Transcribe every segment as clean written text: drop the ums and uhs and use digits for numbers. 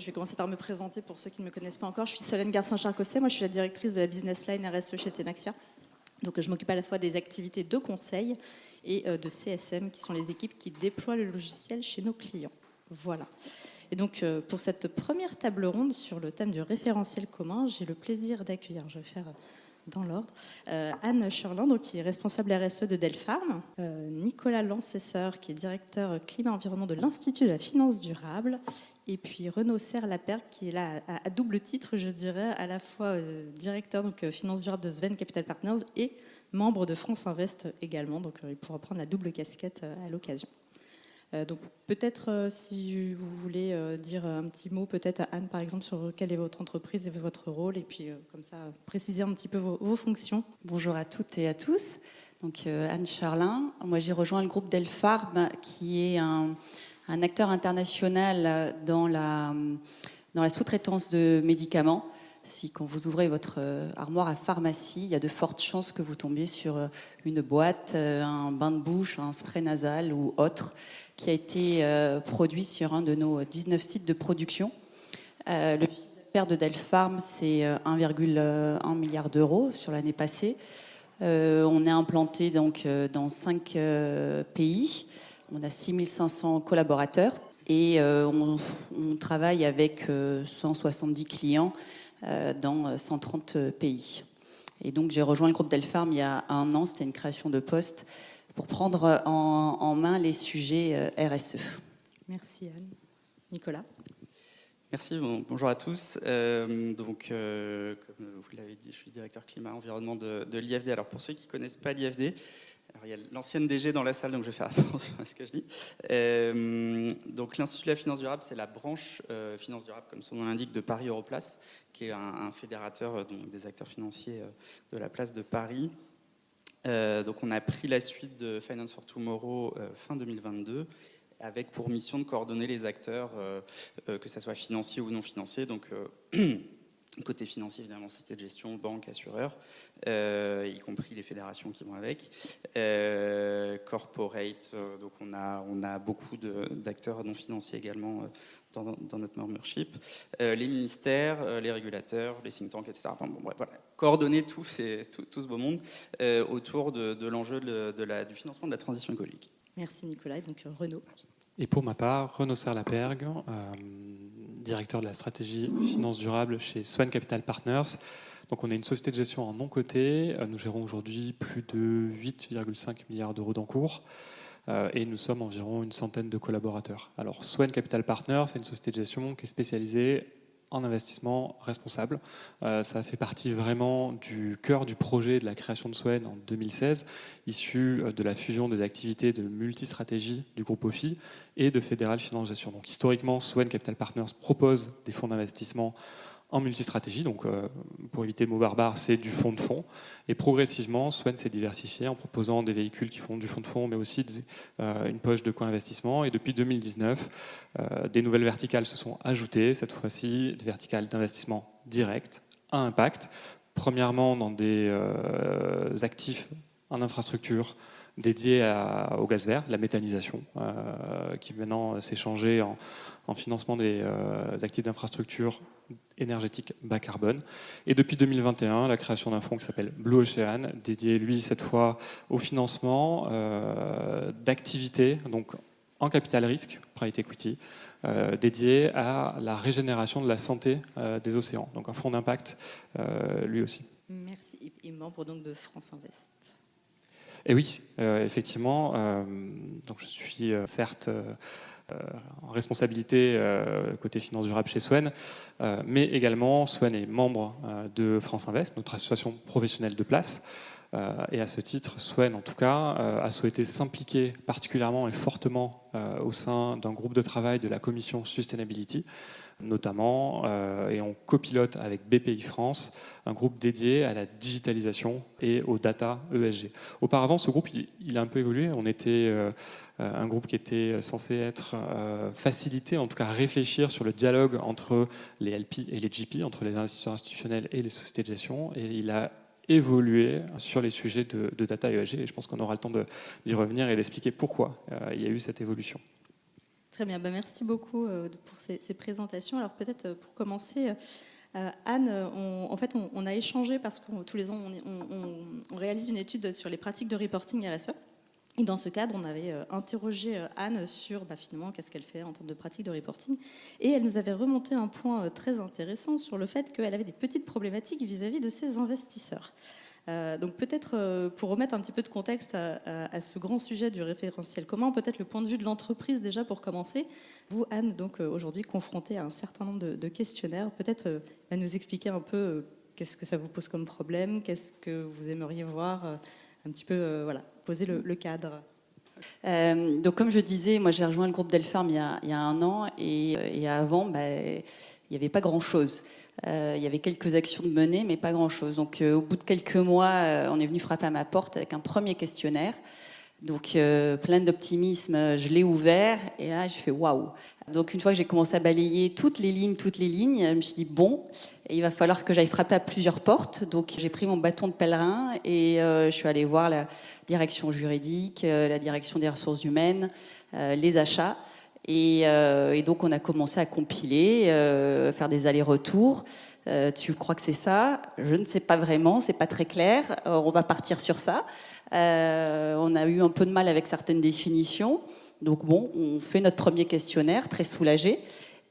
Je vais commencer par me présenter pour ceux qui ne me connaissent pas encore. Je suis Solène Garcin-Charcosset. Moi, je suis la directrice de la business line RSE chez Tenaxia. Donc, je m'occupe à la fois des activités de conseil et de CSM, qui sont les équipes qui déploient le logiciel chez nos clients. Voilà. Et donc, pour cette première table ronde sur le thème du référentiel commun, j'ai le plaisir d'accueillir, je vais faire dans l'ordre, Anne Cherlin, donc, qui est responsable RSE de Delpharm, Nicolas Lancesseur, qui est directeur climat-environnement de l'Institut de la finance durable, et puis Renaud Serre-Lapergue, qui est là à double titre, je dirais, à la fois directeur donc, finance durable de Sven Capital Partners et membre de France Invest également, donc il pourra prendre la double casquette à l'occasion. Donc peut-être si vous voulez dire un petit mot peut-être à Anne par exemple sur quelle est votre entreprise et votre rôle et puis comme ça préciser un petit peu vos fonctions. Bonjour à toutes et à tous. Donc Anne Cherlin, moi j'ai rejoint le groupe Delpharm qui est un acteur international dans la sous-traitance de médicaments. Si quand vous ouvrez votre armoire à pharmacie, il y a de fortes chances que vous tombiez sur une boîte, un bain de bouche, un spray nasal ou autre qui a été produit sur un de nos 19 sites de production. Le chiffre d'affaires de Delpharm, c'est 1,1 milliard d'euros sur l'année passée. On est implanté donc dans 5 pays. On a 6500 collaborateurs et on travaille avec 170 clients dans 130 pays. Et donc j'ai rejoint le groupe Delpharm il y a 1 an, c'était une création de poste pour prendre en main les sujets RSE. Merci Anne. Nicolas. Merci, bonjour à tous. Comme vous l'avez dit, je suis directeur climat-environnement de l'IFD. Alors pour ceux qui ne connaissent pas l'IFD, alors il y a l'ancienne DG dans la salle, donc je vais faire attention à ce que je dis. Donc l'Institut de la finance durable, c'est la branche finance durable, comme son nom l'indique, de Paris Europlace, qui est un fédérateur donc, des acteurs financiers de la place de Paris. Donc on a pris la suite de Finance for Tomorrow fin 2022, avec pour mission de coordonner les acteurs, que ce soit financiers ou non financiers. Donc côté financier, évidemment, société de gestion, banque, assureur, y compris les fédérations qui vont avec. Corporate, donc on a beaucoup d'acteurs non financiers également dans notre membership. Les ministères, les régulateurs, les think tanks, etc. Enfin, bon, bref, voilà. Coordonner tout ce beau monde autour de l'enjeu du financement de la transition écologique. Merci Nicolas. Et donc Renaud. Et pour ma part, Renaud Serre-Lapergue, directeur de la stratégie finance durable chez Sven Capital Partners. Donc on est une société de gestion en non coté. Nous gérons aujourd'hui plus de 8,5 milliards d'euros d'encours et nous sommes environ une centaine de collaborateurs. Alors Sven Capital Partners, c'est une société de gestion qui est spécialisée en investissement responsable. Ça fait partie vraiment du cœur du projet de la création de Swen en 2016, issu de la fusion des activités de multistratégie du groupe OFI et de Fédéral Finance Gestion. Donc historiquement, Swen Capital Partners propose des fonds d'investissement en multistratégie, donc pour éviter le mot barbare, c'est du fonds de fonds. Et progressivement, Swen s'est diversifié en proposant des véhicules qui font du fonds de fonds, mais aussi une poche de co-investissement. Et depuis 2019, des nouvelles verticales se sont ajoutées, cette fois-ci des verticales d'investissement direct à impact. Premièrement, dans des actifs en infrastructure dédiés au gaz vert, la méthanisation, qui maintenant s'est changée en financement des actifs d'infrastructure énergétique bas carbone. Et depuis 2021, la création d'un fonds qui s'appelle Blue Ocean, dédié, lui, cette fois au financement d'activités, donc en capital risque, private equity, dédié à la régénération de la santé des océans. Donc un fonds d'impact, lui aussi. Merci. Et membre donc de France Invest. Et oui, effectivement, donc je suis certes en responsabilité côté finance durable chez Swen, mais également Swen est membre de France Invest, notre association professionnelle de place. Et à ce titre, Swen, en tout cas, a souhaité s'impliquer particulièrement et fortement au sein d'un groupe de travail de la commission Sustainability, notamment, et on copilote avec BPI France, un groupe dédié à la digitalisation et aux data ESG. Auparavant, ce groupe, il a un peu évolué. On était un groupe qui était censé être facilité, en tout cas réfléchir sur le dialogue entre les LP et les GP, entre les investisseurs institutionnels et les sociétés de gestion, et il a évolué sur les sujets de data ESG, et je pense qu'on aura le temps d'y revenir et d'expliquer pourquoi il y a eu cette évolution. Très bien, merci beaucoup pour ces présentations. Alors peut-être pour commencer, Anne, on a échangé parce que tous les ans, on réalise une étude sur les pratiques de reporting RSE. Et dans ce cadre, on avait interrogé Anne sur finalement qu'est-ce qu'elle fait en termes de pratiques de reporting. Et elle nous avait remonté un point très intéressant sur le fait qu'elle avait des petites problématiques vis-à-vis de ses investisseurs. Donc peut-être pour remettre un petit peu de contexte à ce grand sujet du référentiel commun, peut-être le point de vue de l'entreprise déjà pour commencer. Vous, Anne, donc aujourd'hui confrontée à un certain nombre de questionnaires, peut-être nous expliquer un peu qu'est-ce que ça vous pose comme problème, qu'est-ce que vous aimeriez voir, un petit peu poser le cadre. Donc comme je disais, moi j'ai rejoint le groupe Delpharm il y a 1 an et avant, il n'y avait pas grand-chose. Il y avait quelques actions de menées, mais pas grand-chose. Donc au bout de quelques mois, on est venu frapper à ma porte avec un premier questionnaire. Donc plein d'optimisme, je l'ai ouvert et là j'ai fait waouh. Donc une fois que j'ai commencé à balayer toutes les lignes, je me suis dit bon, et il va falloir que j'aille frapper à plusieurs portes. Donc j'ai pris mon bâton de pèlerin et je suis allée voir la direction juridique, la direction des ressources humaines, les achats. Et donc on a commencé à compiler, faire des allers-retours. Tu crois que c'est ça? Je ne sais pas vraiment, c'est pas très clair. On va partir sur ça. On a eu un peu de mal avec certaines définitions. Donc bon, on fait notre premier questionnaire, très soulagé.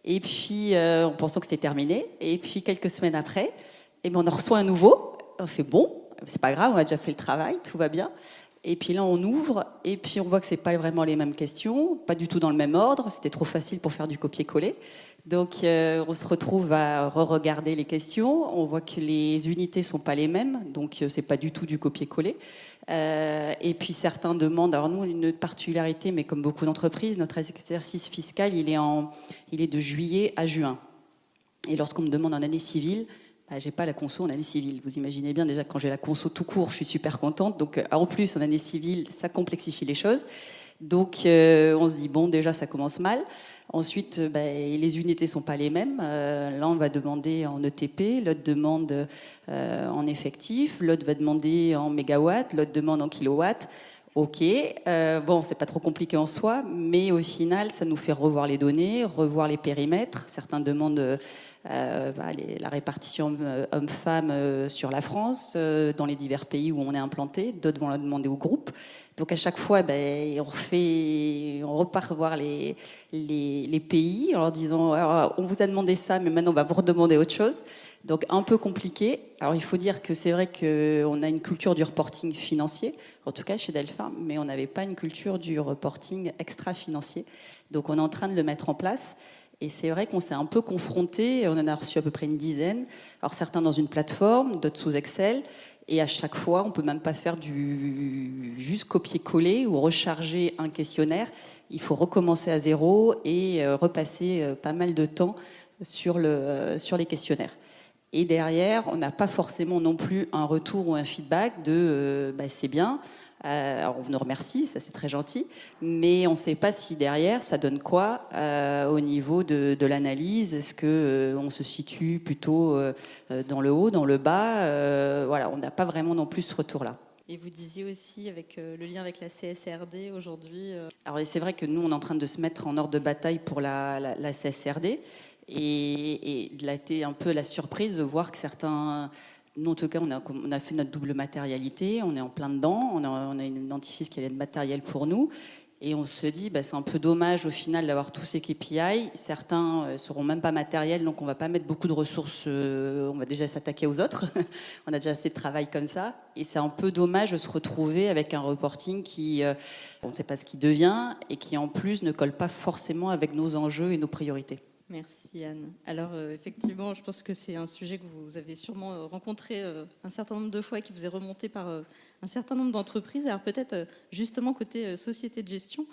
Et puis, en pensant que c'était terminé. Et puis, quelques semaines après, on en reçoit un nouveau. On fait bon, c'est pas grave, on a déjà fait le travail, tout va bien. Et puis là, on ouvre, et puis on voit que c'est pas vraiment les mêmes questions, pas du tout dans le même ordre. C'était trop facile pour faire du copier-coller. Donc, on se retrouve à re-regarder les questions. On voit que les unités sont pas les mêmes, donc c'est pas du tout du copier-coller. Et puis certains demandent, alors nous, une particularité, mais comme beaucoup d'entreprises, notre exercice fiscal, il est de juillet à juin. Et lorsqu'on me demande en année civile, j'ai pas la conso en année civile. Vous imaginez bien, déjà, quand j'ai la conso tout court, je suis super contente. Donc, en plus, en année civile, ça complexifie les choses. Donc, on se dit, bon, déjà, ça commence mal. Ensuite, les unités sont pas les mêmes. Là, on va demander en ETP, l'autre demande en effectif, l'autre va demander en mégawatts, l'autre demande en kilowatts. Ok, bon, c'est pas trop compliqué en soi, mais au final, ça nous fait revoir les données, revoir les périmètres. Certains demandent la répartition hommes-femmes sur la France, dans les divers pays où on est implanté. D'autres vont la demander au groupe. Donc à chaque fois, on repart voir les pays en leur disant alors, on vous a demandé ça, mais maintenant on va vous redemander autre chose. Donc un peu compliqué. Alors il faut dire que c'est vrai qu'on a une culture du reporting financier, en tout cas chez Delpharm, mais on n'avait pas une culture du reporting extra-financier. Donc on est en train de le mettre en place. Et c'est vrai qu'on s'est un peu confronté, on en a reçu à peu près une dizaine. Alors certains dans une plateforme, d'autres sous Excel. Et à chaque fois, on ne peut même pas faire du juste copier-coller ou recharger un questionnaire. Il faut recommencer à zéro et repasser pas mal de temps sur les questionnaires. Et derrière, on n'a pas forcément non plus un retour ou un feedback de c'est bien. Alors on nous remercie, ça c'est très gentil, mais on ne sait pas si derrière ça donne quoi au niveau de l'analyse. Est-ce qu'on se situe plutôt dans le haut, dans le bas Voilà, on n'a pas vraiment non plus ce retour-là. Et vous disiez aussi avec le lien avec la CSRD aujourd'hui. Alors c'est vrai que nous on est en train de se mettre en ordre de bataille pour la CSRD et il a été un peu la surprise de voir que certains... Nous, en tout cas, on a fait notre double matérialité, on est en plein dedans, on a identifié ce qu'il y avait de matériel pour nous, et on se dit, c'est un peu dommage au final d'avoir tous ces KPI. Certains ne seront même pas matériels, donc on ne va pas mettre beaucoup de ressources, on va déjà s'attaquer aux autres, on a déjà assez de travail comme ça, et c'est un peu dommage de se retrouver avec un reporting qui, on ne sait pas ce qui devient, et qui en plus ne colle pas forcément avec nos enjeux et nos priorités. Merci Anne. Alors effectivement, je pense que c'est un sujet que vous avez sûrement rencontré un certain nombre de fois et qui vous est remonté par un certain nombre d'entreprises. Alors peut-être justement côté société de gestion,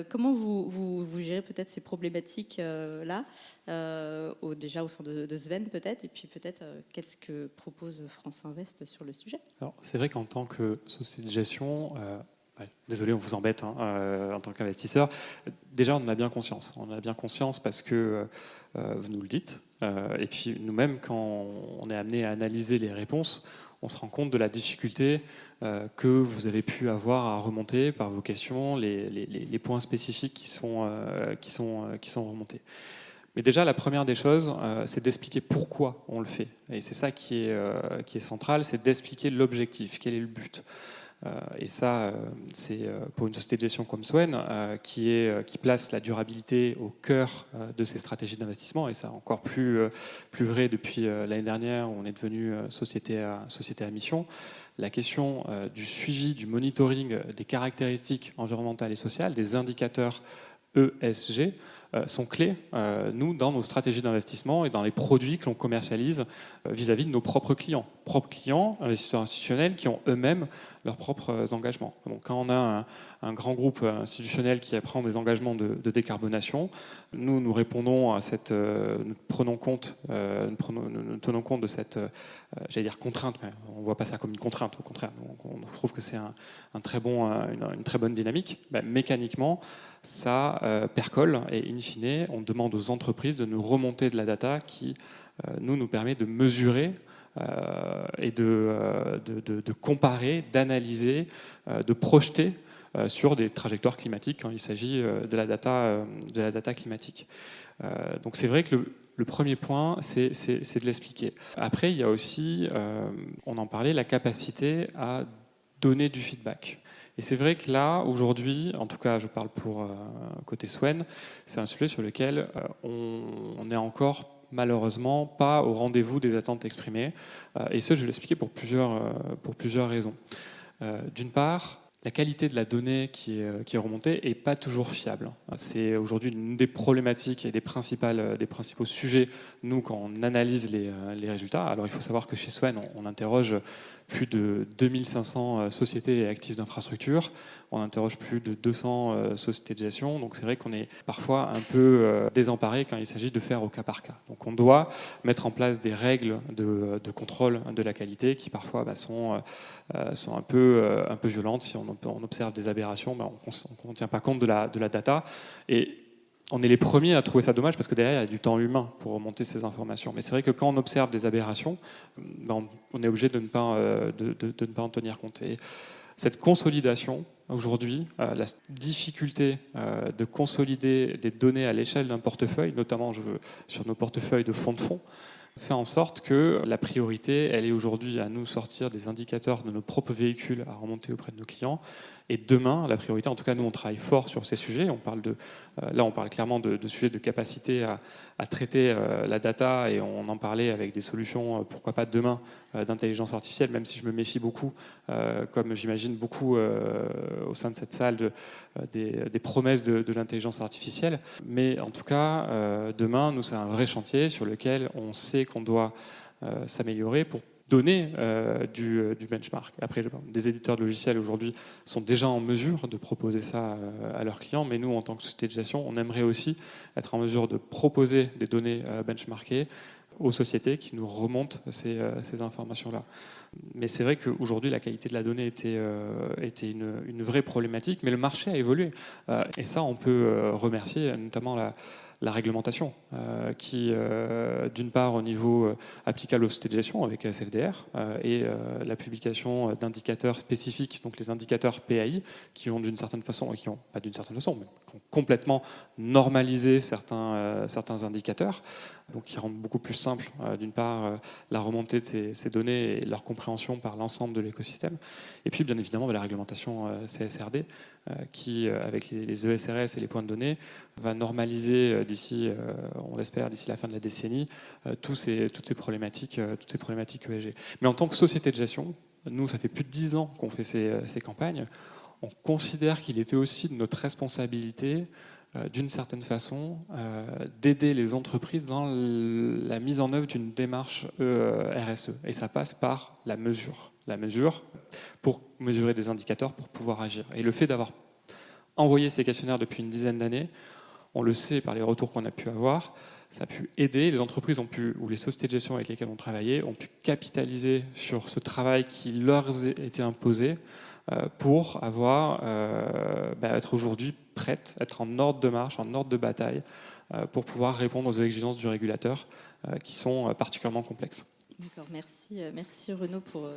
comment vous gérez peut-être ces problématiques-là, déjà au sein de Sven peut-être, et puis peut-être qu'est-ce que propose France Invest sur le sujet? Alors, c'est vrai qu'en tant que société de gestion, Ouais, désolé, on vous embête en tant qu'investisseur. Déjà, on en a bien conscience. On en a bien conscience parce que vous nous le dites. Et puis nous-mêmes, quand on est amené à analyser les réponses, on se rend compte de la difficulté que vous avez pu avoir à remonter par vos questions, les points spécifiques qui sont remontés. Mais déjà, la première des choses, c'est d'expliquer pourquoi on le fait. Et c'est ça qui est central, c'est d'expliquer l'objectif, quel est le but. Et ça, c'est pour une société de gestion comme Swen, qui place la durabilité au cœur de ses stratégies d'investissement, et ça encore plus vrai depuis l'année dernière où on est devenu société à mission. La question du suivi, du monitoring des caractéristiques environnementales et sociales, des indicateurs ESG, sont clés, nous, dans nos stratégies d'investissement et dans les produits que l'on commercialise vis-à-vis de nos propres clients, investisseurs institutionnels qui ont eux-mêmes leurs propres engagements. Donc, quand on a un grand groupe institutionnel qui prend des engagements de décarbonation, nous répondons à cette, nous tenons compte de cette, j'allais dire contrainte, mais on ne voit pas ça comme une contrainte, au contraire, on trouve que c'est une très bonne dynamique. Mécaniquement, ça percole et in fine, on demande aux entreprises de nous remonter de la data qui nous permet de mesurer et de comparer, d'analyser, de projeter sur des trajectoires climatiques quand il s'agit de la data climatique. Donc c'est vrai que le premier point, c'est de l'expliquer. Après, il y a aussi, on en parlait, la capacité à donner du feedback. Et c'est vrai que là, aujourd'hui, en tout cas, je parle pour côté Swen, c'est un sujet sur lequel on n'est encore malheureusement pas au rendez-vous des attentes exprimées. Et ça, je vais l'expliquer pour plusieurs raisons. D'une part, la qualité de la donnée qui est remontée n'est pas toujours fiable. C'est aujourd'hui une des problématiques et des principaux sujets, nous, quand on analyse les résultats. Alors, il faut savoir que chez Swen, on interroge plus de 2500 sociétés et actifs d'infrastructure. On interroge plus de 200 sociétés de gestion. Donc c'est vrai qu'on est parfois un peu désemparé quand il s'agit de faire au cas par cas. Donc on doit mettre en place des règles de contrôle de la qualité qui parfois sont un peu violentes. Si on observe des aberrations, on ne tient pas compte de la data. Et on est les premiers à trouver ça dommage parce que derrière, il y a du temps humain pour remonter ces informations. Mais c'est vrai que quand on observe des aberrations, on est obligé de ne pas en tenir compte. Et cette consolidation, aujourd'hui, la difficulté de consolider des données à l'échelle d'un portefeuille, notamment sur nos portefeuilles de fonds, fait en sorte que la priorité, elle est aujourd'hui à nous sortir des indicateurs de nos propres véhicules à remonter auprès de nos clients. Et demain, la priorité, en tout cas nous on travaille fort sur ces sujets, on parle clairement de sujets de capacité à traiter la data, et on en parlait avec des solutions, pourquoi pas demain, d'intelligence artificielle, même si je me méfie beaucoup, comme j'imagine beaucoup au sein de cette salle, des promesses de l'intelligence artificielle. Mais en tout cas, demain, nous c'est un vrai chantier sur lequel on sait qu'on doit s'améliorer pour donner du benchmark. Après, des éditeurs de logiciels aujourd'hui sont déjà en mesure de proposer ça à leurs clients, mais nous, en tant que société de gestion, on aimerait aussi être en mesure de proposer des données benchmarkées aux sociétés qui nous remontent ces informations-là. Mais c'est vrai qu'aujourd'hui, la qualité de la donnée était une vraie problématique, mais le marché a évolué. Et ça, on peut remercier notamment la réglementation, qui, d'une part, au niveau applicable aux sociétés de gestion avec SFDR, et la publication d'indicateurs spécifiques, donc les indicateurs PAI, qui ont d'une certaine façon, et qui ont, pas d'une certaine façon, mais qui ont complètement normalisé certains indicateurs, donc qui rendent beaucoup plus simple, d'une part, la remontée de ces données et leur compréhension par l'ensemble de l'écosystème, et puis, bien évidemment, la réglementation CSRD, qui, avec les ESRS et les points de données, va normaliser d'ici, on l'espère, d'ici la fin de la décennie, toutes ces problématiques ESG. Mais en tant que société de gestion, nous, ça fait plus de 10 ans qu'on fait ces campagnes. On considère qu'il était aussi de notre responsabilité, d'une certaine façon, d'aider les entreprises dans la mise en œuvre d'une démarche RSE. Et ça passe par la mesure. La mesure pour mesurer des indicateurs, pour pouvoir agir. Et le fait d'avoir envoyé ces questionnaires depuis une dizaine d'années, on le sait par les retours qu'on a pu avoir, ça a pu aider, les entreprises ont pu, ou les sociétés de gestion avec lesquelles on travaillait, ont pu capitaliser sur ce travail qui leur était imposé pour être aujourd'hui prête, être en ordre de marche, en ordre de bataille, pour pouvoir répondre aux exigences du régulateur qui sont particulièrement complexes. D'accord, merci Renaud pour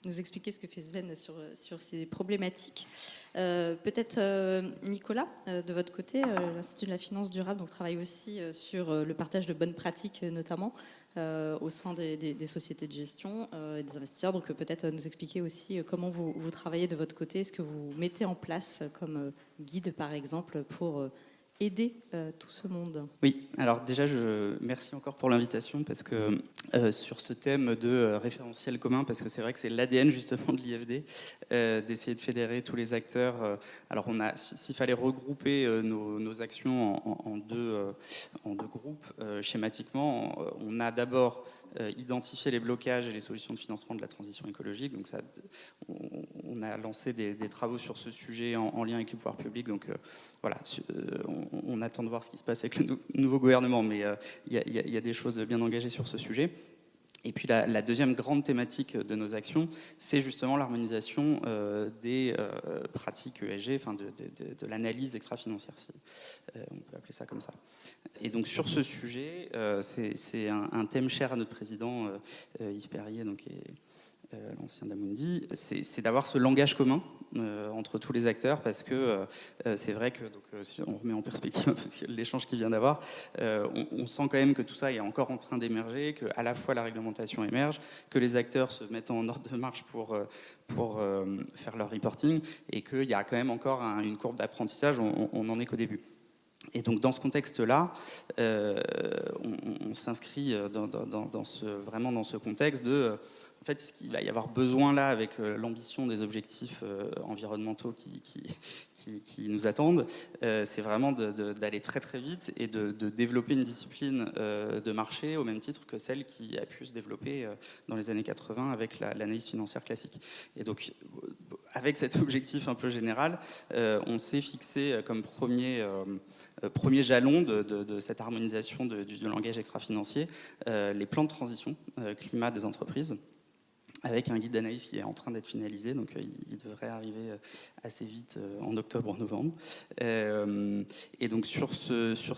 nous expliquer ce que fait Sven sur ces problématiques. Peut-être Nicolas, de votre côté, l'Institut de la finance durable travaille aussi sur le partage de bonnes pratiques, notamment au sein des sociétés de gestion et des investisseurs. Donc peut-être nous expliquer aussi comment vous travaillez de votre côté, ce que vous mettez en place comme guide, par exemple, pour aider tout ce monde. Oui, alors déjà, merci encore pour l'invitation, parce que sur ce thème de référentiel commun, parce que c'est vrai que c'est l'ADN justement de l'IFD, d'essayer de fédérer tous les acteurs. Alors s'il fallait regrouper nos actions en deux groupes, schématiquement, on a d'abord identifier les blocages et les solutions de financement de la transition écologique. Donc on a lancé des travaux sur ce sujet en lien avec les pouvoirs publics. Donc voilà, on attend de voir ce qui se passe avec le nouveau gouvernement, mais il y a des choses bien engagées sur ce sujet. Et puis la deuxième grande thématique de nos actions, c'est justement l'harmonisation des pratiques ESG, enfin de l'analyse extra-financière, si on peut appeler ça comme ça. Et donc sur ce sujet, c'est un thème cher à notre président Yves Perrier, donc, l'ancien d'Amundi, c'est d'avoir ce langage commun entre tous les acteurs, parce que c'est vrai que, si on remet en perspective un peu l'échange qu'il vient d'avoir, on sent quand même que tout ça est encore en train d'émerger, qu'à la fois la réglementation émerge, que les acteurs se mettent en ordre de marche pour faire leur reporting, et qu'il y a quand même encore une courbe d'apprentissage, on n'en est qu'au début. Et donc dans ce contexte-là, on s'inscrit vraiment dans ce contexte de... En fait, ce qu'il va y avoir besoin là, avec l'ambition des objectifs environnementaux qui nous attendent, c'est vraiment d'aller très très vite et de développer une discipline de marché au même titre que celle qui a pu se développer dans les années 80 avec l'analyse financière classique. Et donc, avec cet objectif un peu général, on s'est fixé comme premier jalon de cette harmonisation du langage extra-financier, les plans de transition climat des entreprises, avec un guide d'analyse qui est en train d'être finalisé, donc il devrait arriver assez vite en octobre, en novembre. Et donc sur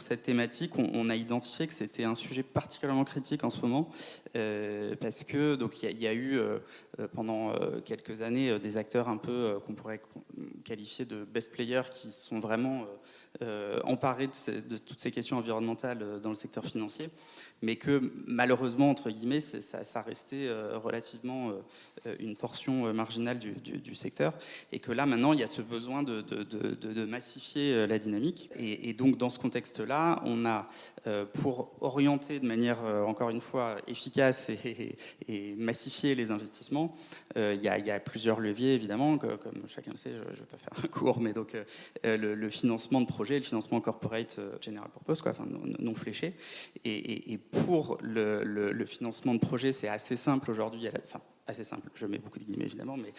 cette thématique, on a identifié que c'était un sujet particulièrement critique en ce moment, parce que donc il y a eu pendant quelques années des acteurs un peu qu'on pourrait qualifier de best players qui sont vraiment emparés de toutes ces questions environnementales dans le secteur financier, mais que malheureusement, entre guillemets, ça restait relativement une portion marginale du secteur, et que là maintenant il y a ce besoin de massifier la dynamique, et donc dans ce contexte-là, on a pour orienter de manière encore une fois efficace et massifier les investissements, il y a plusieurs leviers évidemment, comme chacun le sait, je ne vais pas faire un cours, mais donc le financement de projet, le financement corporate general purpose, enfin non fléché, et pour le financement de projet, c'est assez simple aujourd'hui, assez simple, je mets beaucoup de guillemets évidemment, mais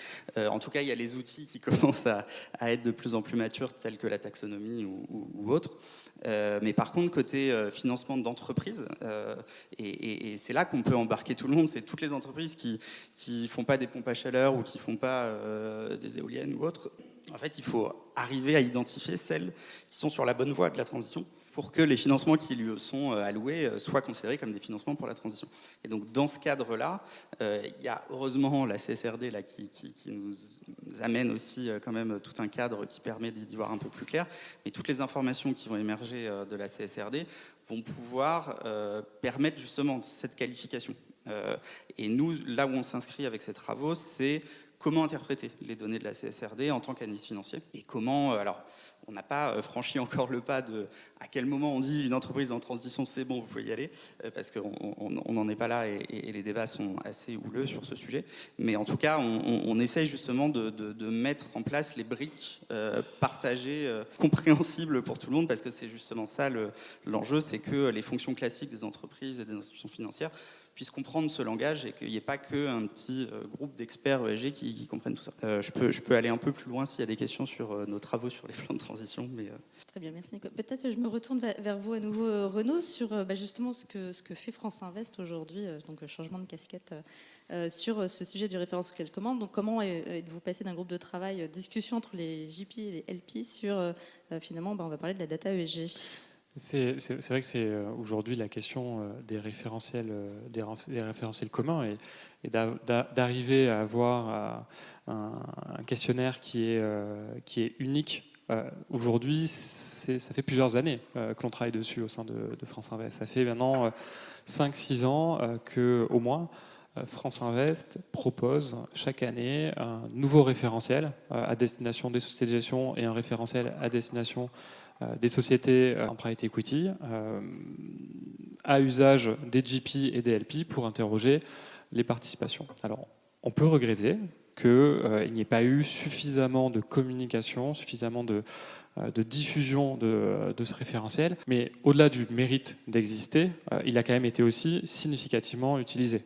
en tout cas il y a les outils qui commencent à être de plus en plus matures, tels que la taxonomie ou autres. Mais par contre, côté financement d'entreprises, et c'est là qu'on peut embarquer tout le monde, c'est toutes les entreprises qui font pas des pompes à chaleur ou qui font pas des éoliennes ou autres. En fait, il faut arriver à identifier celles qui sont sur la bonne voie de la transition, pour que les financements qui lui sont alloués soient considérés comme des financements pour la transition. Et donc, dans ce cadre-là, il y a heureusement la CSRD là, qui nous amène aussi quand même tout un cadre qui permet d'y voir un peu plus clair. Mais toutes les informations qui vont émerger de la CSRD vont pouvoir permettre justement cette qualification. Et nous, là où on s'inscrit avec ces travaux, c'est comment interpréter les données de la CSRD en tant qu'analyste financier, et comment... alors, on n'a pas franchi encore le pas de à quel moment on dit une entreprise en transition, c'est bon, vous pouvez y aller, parce qu'on n'en est pas là, et les débats sont assez houleux sur ce sujet. Mais en tout cas, on essaye justement de mettre en place les briques partagées, compréhensibles pour tout le monde, parce que c'est justement ça l'enjeu, c'est que les fonctions classiques des entreprises et des institutions financières puissent comprendre ce langage, et qu'il n'y ait pas qu'un petit groupe d'experts ESG qui comprennent tout ça. Je peux aller un peu plus loin s'il y a des questions sur nos travaux sur les plans de transition. transition. Mais, Très bien, merci Nico. Peut-être je me retourne vers vous à nouveau, Renaud, sur justement ce que fait France Invest aujourd'hui, donc changement de casquette sur ce sujet du référentiel commande. Donc comment êtes-vous passé d'un groupe de travail, discussion entre les JP et les LP sur finalement, on va parler de la data ESG. C'est vrai que c'est aujourd'hui la question des référentiels communs et d'arriver à avoir un questionnaire qui est unique. Aujourd'hui, ça fait plusieurs années que l'on travaille dessus au sein de France Invest. Ça fait maintenant 5-6 ans qu'au moins France Invest propose chaque année un nouveau référentiel à destination des sociétés de gestion et un référentiel à destination des sociétés en private equity à usage des GP et des LP pour interroger les participations. Alors, on peut regretter qu'il n'y ait pas eu suffisamment de communication, suffisamment de diffusion de ce référentiel, mais au-delà du mérite d'exister, il a quand même été aussi significativement utilisé.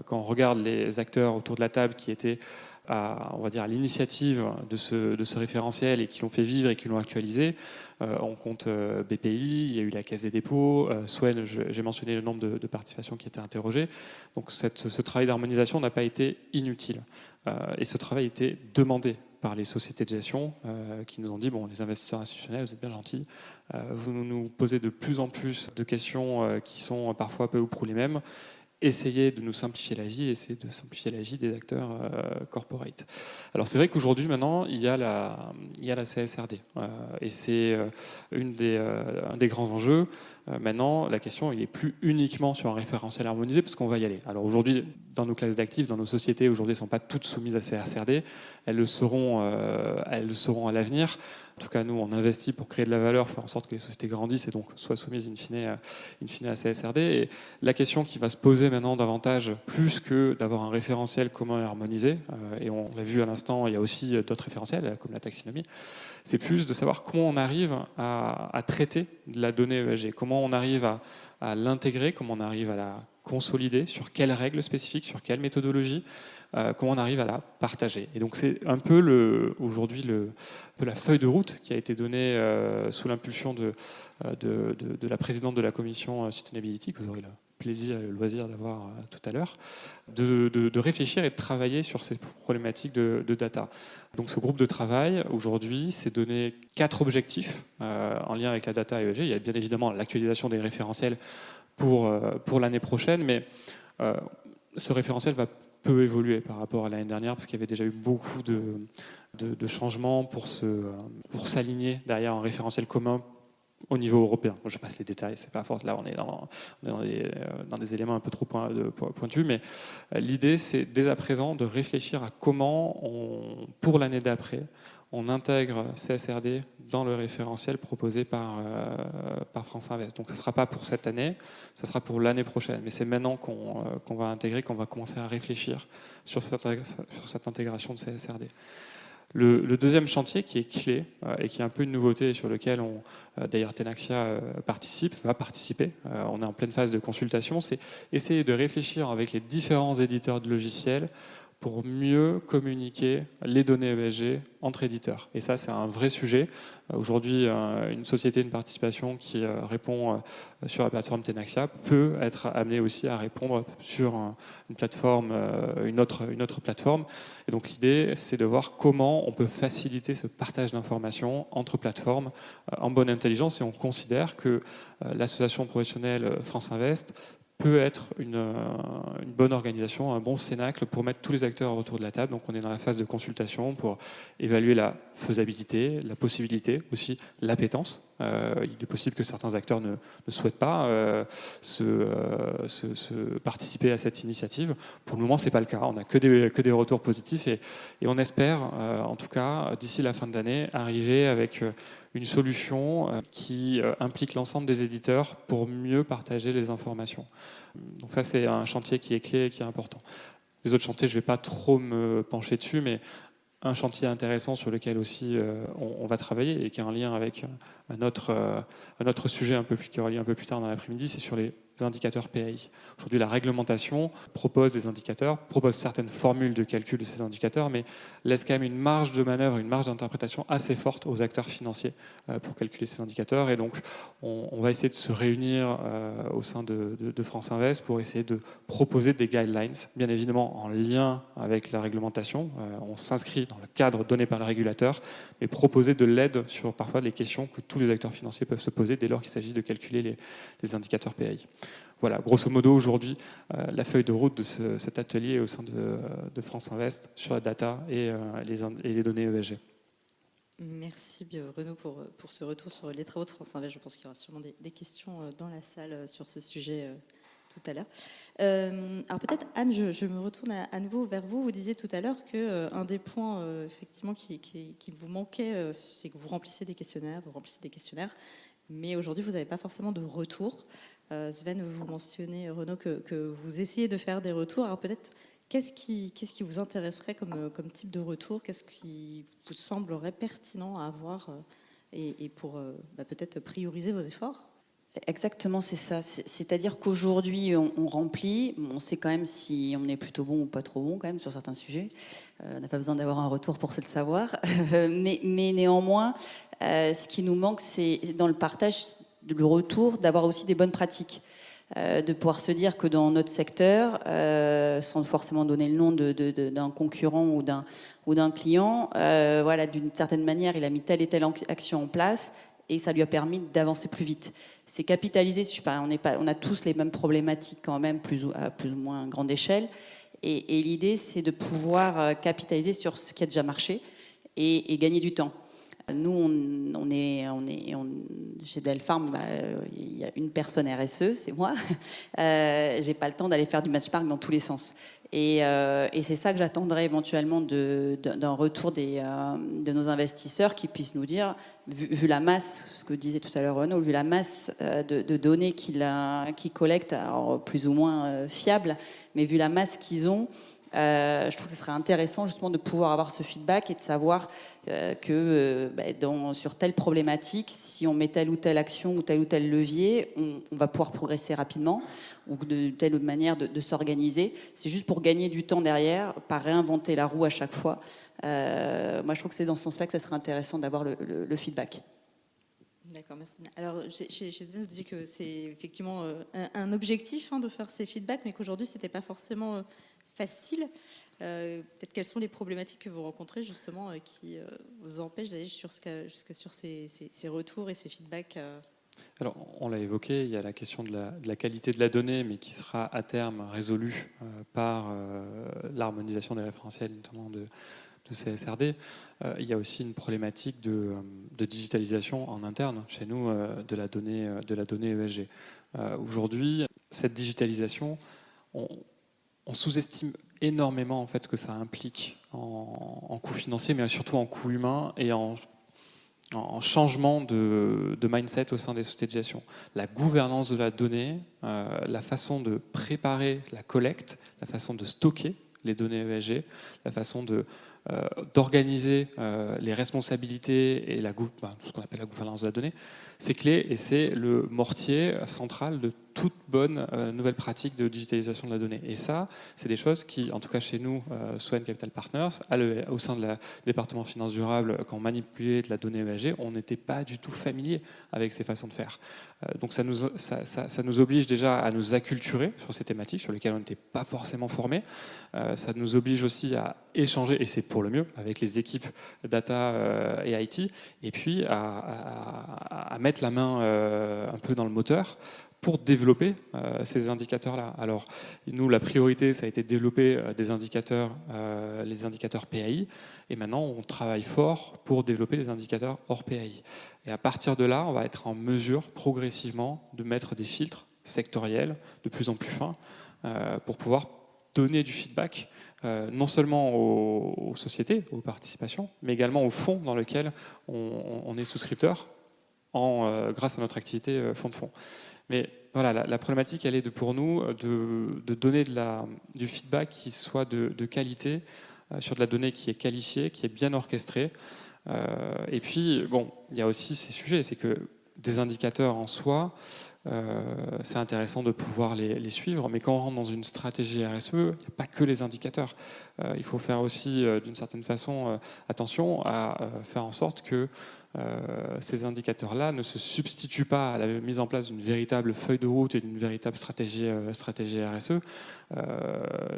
Quand on regarde les acteurs autour de la table qui étaient on va dire, à l'initiative de ce référentiel et qui l'ont fait vivre et qui l'ont actualisé, on compte BPI, il y a eu la Caisse des dépôts, Swen, j'ai mentionné le nombre de participations qui étaient interrogées. Donc ce travail d'harmonisation n'a pas été inutile. Et ce travail était demandé par les sociétés de gestion qui nous ont dit, bon, les investisseurs institutionnels, vous êtes bien gentils, vous nous posez de plus en plus de questions qui sont parfois peu ou prou les mêmes. Essayez de nous simplifier la vie, essayez de simplifier la vie des acteurs corporate. Alors c'est vrai qu'aujourd'hui, maintenant, il y a la CSRD. Et c'est un des grands enjeux. Maintenant, la question, il n'est plus uniquement sur un référentiel harmonisé, parce qu'on va y aller. Alors aujourd'hui, dans nos classes d'actifs, dans nos sociétés, aujourd'hui, elles ne sont pas toutes soumises à CSRD. Elles le seront à l'avenir. En tout cas, nous, on investit pour créer de la valeur, faire en sorte que les sociétés grandissent et donc soient soumises in fine à CSRD. Et la question qui va se poser maintenant davantage, plus que d'avoir un référentiel commun et harmonisé, et on l'a vu à l'instant, il y a aussi d'autres référentiels, comme la taxinomie, c'est plus de savoir comment on arrive à traiter de la donnée ESG, comment on arrive à l'intégrer, comment on arrive à la consolider, sur quelles règles spécifiques, sur quelle méthodologie, comment on arrive à la partager. Et donc c'est un peu aujourd'hui la feuille de route qui a été donnée sous l'impulsion de la présidente de la commission Sustainability, que vous aurez le plaisir et le loisir d'avoir tout à l'heure, de réfléchir et de travailler sur ces problématiques de data. Donc ce groupe de travail, aujourd'hui, s'est donné 4 objectifs en lien avec la data ESG. Il y a bien évidemment l'actualisation des référentiels pour l'année prochaine, mais ce référentiel va peu évoluer par rapport à l'année dernière, parce qu'il y avait déjà eu beaucoup de changements pour s'aligner derrière un référentiel commun au niveau européen. Je passe les détails, c'est pas fort. Là, on est dans des éléments un peu trop pointus, mais l'idée, c'est dès à présent de réfléchir à comment, pour l'année d'après, on intègre CSRD dans le référentiel proposé par France Invest. Donc ce ne sera pas pour cette année, ça sera pour l'année prochaine. Mais c'est maintenant qu'on va intégrer, qu'on va commencer à réfléchir sur cette intégration de CSRD. Le deuxième chantier qui est clé et qui est un peu une nouveauté sur lequel d'ailleurs Tenaxia va participer, on est en pleine phase de consultation, c'est essayer de réfléchir avec les différents éditeurs de logiciels pour mieux communiquer les données ESG entre éditeurs. Et ça, c'est un vrai sujet. Aujourd'hui, une société, une participation qui répond sur la plateforme Tenaxia peut être amenée aussi à répondre sur une plateforme, une autre plateforme. Et donc l'idée, c'est de voir comment on peut faciliter ce partage d'informations entre plateformes en bonne intelligence. Et on considère que l'association professionnelle France Invest peut être une bonne organisation, un bon cénacle pour mettre tous les acteurs autour de la table. Donc on est dans la phase de consultation pour évaluer la faisabilité, la possibilité, aussi l'appétence. Il est possible que certains acteurs ne souhaitent pas participer à cette initiative. Pour le moment, ce n'est pas le cas. On n'a que des retours positifs et on espère, en tout cas, d'ici la fin de l'année, arriver avec une solution qui implique l'ensemble des éditeurs pour mieux partager les informations. Donc ça, c'est un chantier qui est clé et qui est important. Les autres chantiers, je ne vais pas trop me pencher dessus, mais un chantier intéressant sur lequel aussi on va travailler et qui est en lien avec un autre sujet qui aura lieu un peu plus tard dans l'après-midi, c'est sur les indicateurs PAI. Aujourd'hui, la réglementation propose des indicateurs, propose certaines formules de calcul de ces indicateurs, mais laisse quand même une marge de manœuvre, une marge d'interprétation assez forte aux acteurs financiers pour calculer ces indicateurs. Et donc, on va essayer de se réunir au sein de France Invest pour essayer de proposer des guidelines, bien évidemment en lien avec la réglementation. On s'inscrit dans le cadre donné par le régulateur, mais proposer de l'aide sur parfois les questions que tous les acteurs financiers peuvent se poser dès lors qu'il s'agit de calculer les indicateurs PAI. Voilà, grosso modo, aujourd'hui, la feuille de route de cet atelier au sein de France Invest sur la data et les données ESG. Merci Renaud pour ce retour sur les travaux de France Invest. Je pense qu'il y aura sûrement des questions dans la salle sur ce sujet tout à l'heure. Alors peut-être Anne, je me retourne à nouveau vers vous. Vous disiez tout à l'heure qu'un des points effectivement qui vous manquait, c'est que vous remplissez des questionnaires, mais aujourd'hui vous n'avez pas forcément de retour. Sven, vous mentionnez, Renaud, que vous essayez de faire des retours. Alors peut-être, qu'est-ce qui vous intéresserait comme type de retour? Qu'est-ce qui vous semblerait pertinent à avoir et pour peut-être prioriser vos efforts? Exactement, c'est ça. C'est-à-dire qu'aujourd'hui, on remplit, on sait quand même si on est plutôt bon ou pas trop bon quand même sur certains sujets. On n'a pas besoin d'avoir un retour pour se le savoir. mais néanmoins, ce qui nous manque, c'est dans le partage, le retour, d'avoir aussi des bonnes pratiques. De pouvoir se dire que dans notre secteur, sans forcément donner le nom d'un concurrent ou d'un client, voilà, d'une certaine manière, il a mis telle et telle action en place et ça lui a permis d'avancer plus vite. C'est capitaliser sur, on a tous les mêmes problématiques quand même, à plus ou moins grande échelle. Et l'idée, c'est de pouvoir capitaliser sur ce qui a déjà marché et gagner du temps. Nous, chez Delpharm, il y a une personne RSE, c'est moi. J'ai pas le temps d'aller faire du benchmark dans tous les sens. Et c'est ça que j'attendrais éventuellement d'un retour de nos investisseurs qui puissent nous dire, vu la masse, ce que disait tout à l'heure Renaud, vu la masse de données qu'ils collectent, alors plus ou moins fiables, mais vu la masse qu'ils ont, je trouve que ce serait intéressant justement de pouvoir avoir ce feedback et de savoir sur telle problématique, si on met telle ou telle action ou tel levier, on va pouvoir progresser rapidement ou de telle manière de s'organiser. C'est juste pour gagner du temps derrière, pas réinventer la roue à chaque fois. Moi, je trouve que c'est dans ce sens-là que ça serait intéressant d'avoir le feedback. D'accord, merci. Alors, chez Sven, vous disiez que c'est effectivement un objectif de faire ces feedbacks, mais qu'aujourd'hui, ce n'était pas forcément facile. Peut-être quelles sont les problématiques que vous rencontrez justement qui vous empêchent d'aller jusqu'à sur ces retours et ces feedbacks Alors, on l'a évoqué, il y a la question de la qualité de la donnée, mais qui sera à terme résolue par l'harmonisation des référentiels, notamment de CSRD. Il y a aussi une problématique de digitalisation en interne chez nous de la donnée ESG. Aujourd'hui, cette digitalisation, on sous-estime énormément en fait ce que ça implique en coût financier, mais surtout en coût humain et en changement de mindset au sein des sociétés de gestion. La gouvernance de la donnée, la façon de préparer la collecte, la façon de stocker les données ESG, la façon d'organiser les responsabilités et ce qu'on appelle la gouvernance de la donnée, c'est clé et c'est le mortier central de toute bonne nouvelle pratique de digitalisation de la donnée. Et ça, c'est des choses qui, en tout cas chez nous, Swan Capital Partners, au sein du département finances durables, quand on manipulait de la donnée ESG, on n'était pas du tout familier avec ces façons de faire. Donc ça nous oblige déjà à nous acculturer sur ces thématiques sur lesquelles on n'était pas forcément formés. Ça nous oblige aussi à échanger, et c'est pour le mieux, avec les équipes data et IT, et puis à mettre la main un peu dans le moteur pour développer ces indicateurs-là. Alors, nous, la priorité, ça a été de développer les indicateurs PAI, et maintenant, on travaille fort pour développer les indicateurs hors PAI. Et à partir de là, on va être en mesure, progressivement, de mettre des filtres sectoriels de plus en plus fins pour pouvoir donner du feedback, non seulement aux sociétés, aux participations, mais également aux fonds dans lesquels on est souscripteur grâce à notre activité fonds de fonds. Mais voilà, la problématique, elle est pour nous de donner du feedback qui soit de qualité, sur de la donnée qui est qualifiée, qui est bien orchestrée. Et puis, bon, il y a aussi ces sujets, c'est que des indicateurs en soi, c'est intéressant de pouvoir les suivre. Mais quand on rentre dans une stratégie RSE, il n'y a pas que les indicateurs. Il faut faire aussi, d'une certaine façon, attention à faire en sorte que ces indicateurs-là ne se substituent pas à la mise en place d'une véritable feuille de route et d'une véritable stratégie RSE.